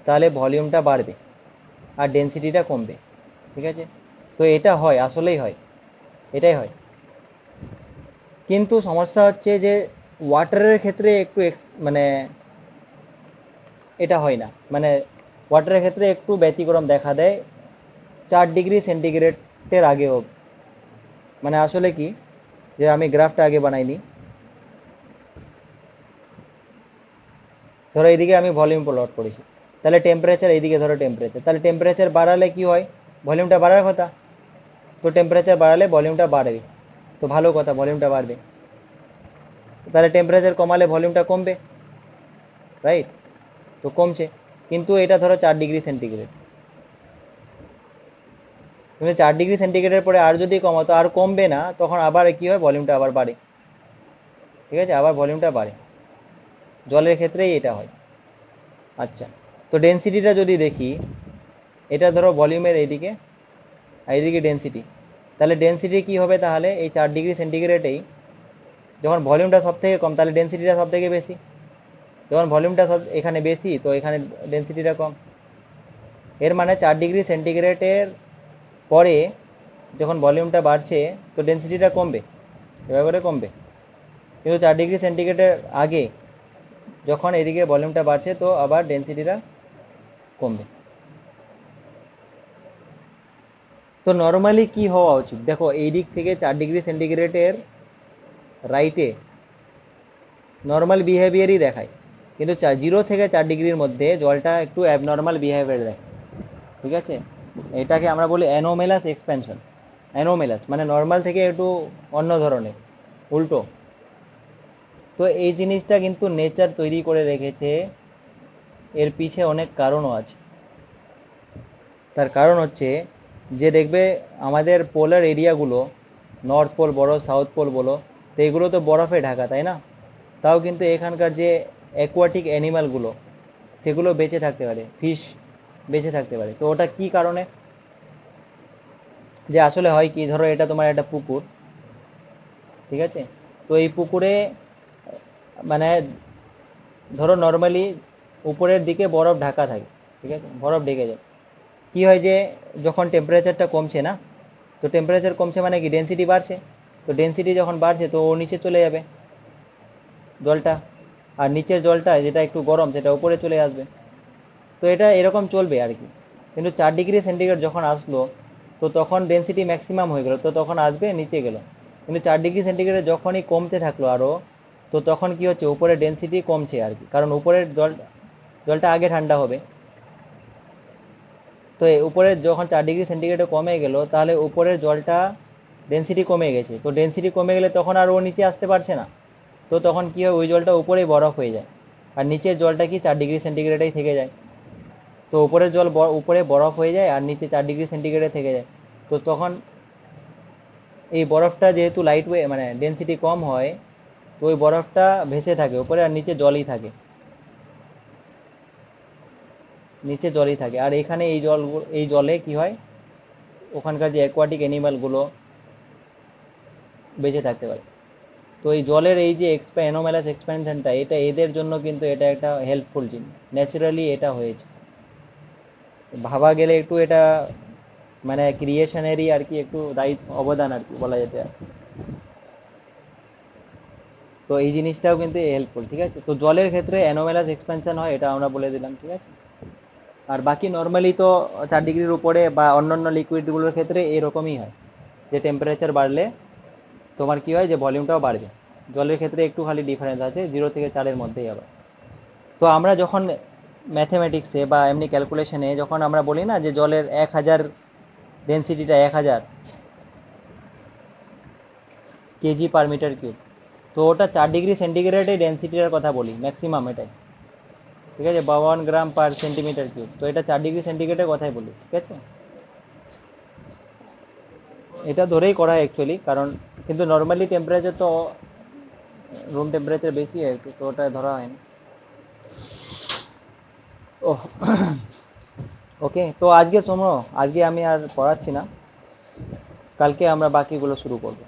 তাহলে ভলিউমটা বাড়বে আর ডেনসিটিটা কমবে। ঠিক আছে, তো এটা হয়, আসলেই হয়, এটাই হয়। কিন্তু সমস্যা হচ্ছে যে ওয়াটারের ক্ষেত্রে একটু মানে এটা হয় না, মানে ওয়াটারের ক্ষেত্রে একটু ব্যতিক্রম দেখা দেয় 4 ডিগ্রি সেন্টিগ্রেডের আগেও। মানে আসলে কি, যে আমি গ্রাফটা আগে বানাইনি, ধরো এইদিকে আমি ভলিউম প্লট করেছি, তাহলে টেম্পারেচার এইদিকে ধরো টেম্পারেচার, তাহলে টেম্পারেচার বাড়ালে কি হয়, ভলিউমটা বাড়ার কথা, তো টেম্পারেচার বাড়ালে ভলিউমটা বাড়বে, তো ভালো কথা, ভলিউমটা বাড়বে। তাহলে টেম্পারেচার কমালে ভলিউমটা কমবে, রাইট, তো কমছে। কিন্তু এটা ধরো 4 ডিগ্রি সেন্টিগ্রেড, তুমি 4 ডিগ্রি সেন্টিগ্রেডের পরে আর যদি কমাতো আর কমবে না, তখন আবার কি হয়, ভলিউমটা আবার বাড়ে। ঠিক আছে, আবার ভলিউমটা বাড়ে, জলের ক্ষেত্রেই এটা হয়। আচ্ছা, তো ডেনসিটিটা যদি দেখি, এটা ধরো ভলিউমের এইদিকে আর এইদিকে ডেনসিটি, তাহলে ডেনসিটি কি হবে, তাহলে এই 4 ডিগ্রি সেন্টিগ্রেডেই যখন ভলিউমটা সব থেকে কম তাহলে ডেনসিটিটা সব থেকে বেশি, যখন ভলিউমটা সব এখানে বেশি তো এখানে ডেনসিটিটা কম। এর মানে 4 ডিগ্রি সেন্টিগ্রেডের পরে যখন ভলিউমটা বাড়ছে তো ডেনসিটিটা কমবে, এভাবে করে কমবে। কিন্তু 4 ডিগ্রি সেন্টিগ্রেডের আগে যখন এদিকে ভলিউমটা বাড়ছে তো আবার ডেনসিটিটা কমবে। তো নর্মালি কি হওয়া উচিত, দেখো এই দিক থেকে 4 ডিগ্রি সেন্টিগ্রেডের রাইটে নর্মাল বিহেভিয়ারই দেখায়, কিন্তু 0 থেকে 4 ডিগ্রির মধ্যে জলটা একটু অ্যাবনর্মাল বিহেভিয়ার দেয়। ঠিক আছে, এটাকে আমরা বলি অ্যানোমেলাস এক্সপ্যানশন। অ্যানোমেলাস মানে নর্মাল থেকে একটু অন্য ধরনের, উল্টো। তো এই জিনিসটা কিন্তু নেচার তৈরি করে রেখেছে, এর পিছে অনেক কারণও আছে। তার কারণ হচ্ছে যে দেখবে আমাদের পোলার এরিয়াগুলো, নর্থ পোল বলো সাউথ পোল বলো, তো এগুলো তো বরফে ঢাকা, তাই না, তাও কিন্তু এখানকার যে অ্যাকোয়াটিক অ্যানিমালগুলো সেগুলো বেঁচে থাকতে পারে, ফিশ বেঁচে থাকতে পারে। তো ওটা কি কারণে, যে আসলে হয় কি, ধরো এটা তোমার একটা পুকুর, ঠিক আছে, তো এই পুকুরে মানে ধরো নর্মালি উপরের দিকে বরফ ঢাকা থাকে, ঠিক আছে, বরফ ঢেকে যায়। কি হয় যে যখন টেম্পারেচারটা কমছে না, তো টেম্পারেচার কমছে মানে কি, ডেনসিটি বাড়ছে, তো ডেনসিটি যখন বাড়ছে তো ও নিচে চলে যাবে জলটা, আর নিচের জলটা যেটা একটু গরম সেটা উপরে চলে আসবে। তো এটা এরকম চলবে আর কি। কিন্তু 4 ডিগ্রি সেন্টিগ্রেড যখন আসলো তো তখন ডেনসিটি ম্যাক্সিমাম হয়ে গেল, তো তখন আসবে নিচে গেল। কিন্তু 4 ডিগ্রি সেন্টিগ্রেড যখনই কমতে থাকলো আরও, তো তখন কি হচ্ছে, উপরে ডেনসিটি কমছে আর কি, কারণ উপরের জলটা আগে ঠান্ডা হবে। তো উপরে যখন 4 ডিগ্রি সেন্টিগ্রেডে কমে গেল তাহলে উপরের জলটা ডেনসিটি কমে গেছে, তো ডেনসিটি কমে গেলে তখন আর ও নিচে আসতে পারছে না, তো তখন কি হয়, ওই জলটা উপরেই বরফ হয়ে যায়, আর নিচের জলটা কি 4 ডিগ্রি সেন্টিগ্রেডেই থেকে যায়। তো উপরের জল উপরে বরফ হয়ে যায় আর নিচে 4 ডিগ্রি সেন্টিগ্রেডে থেকে যায়। তো তখন এই বরফটা যেহেতু লাইট ওয়ে মানে ডেনসিটি কম হয়, তো ওই বরফটা ভেসে থাকে উপরে আর নিচে জলই থাকে, নিচে জলই থাকে। আর এখানে এই জলে কি হয়, ওখানকার যে অ্যাকোয়াটিক অ্যানিমালগুলো বেঁচে থাকতে পারে। তো এই জলের এই যে অ্যানোমালাস এক্সপ্যানশনটা, এটা এদের জন্য কিন্তু এটা একটা হেল্পফুল জিনিস, ন্যাচারালি এটা হয়েছে। ভাবা গেলে একটু এটা মানে ক্রিয়েশনেরই আর কি একটু দায়িত্ব অবদান আর কি বলা যেতে পারে। তো এই জিনিসটাও কিন্তু হেল্পফুল। ঠিক আছে, তো জলের ক্ষেত্রে অ্যানোমালাস এক্সপ্যানশন হয়, এটা আমরা বলে দিলাম। ঠিক আছে, আর বাকি নর্মালি তো 4 ডিগ্রির উপরে বা অন্যান্য লিকুইডগুলোর ক্ষেত্রে এরকমই হয়, যে টেম্পারেচার বাড়লে তোমার কি হয়, যে ভলিউমটাও বাড়বে। জলের ক্ষেত্রে একটু খালি ডিফারেন্স আছে, 0 থেকে 4-এর মধ্যেই আবার। তো আমরা যখন ম্যাথমেটিক্সে বা এমনি ক্যালকুলেশনে যখন আমরা বলি না যে জলের 1000 ডেনসিটিটা 1000 kg/m³, তো ওটা 4 ডিগ্রি সেন্টিগ্রেডে ডেনসিটির কথা বলি ম্যাক্সিমাম এটাই। ঠিক আছে, বা 1 গ্রাম/সেন্টিমিটার কিউব। তো এটা 4 ডিগ্রি সেন্টিগ্রেডের কথাই বলি, ঠিক আছে। এটা ধরেই করা হয় অ্যাকচুয়ালি, কারণ কিন্তু নর্মালি টেম্পারেচার তো রুম টেম্পারেচার বেশি হয় একটু, তো ওটা ধরা হয় না। ওহ, ওকে, তো আজকে শোনো, আজকে আমি আর পড়াচ্ছি না, কালকে আমরা বাকিগুলো শুরু করবো।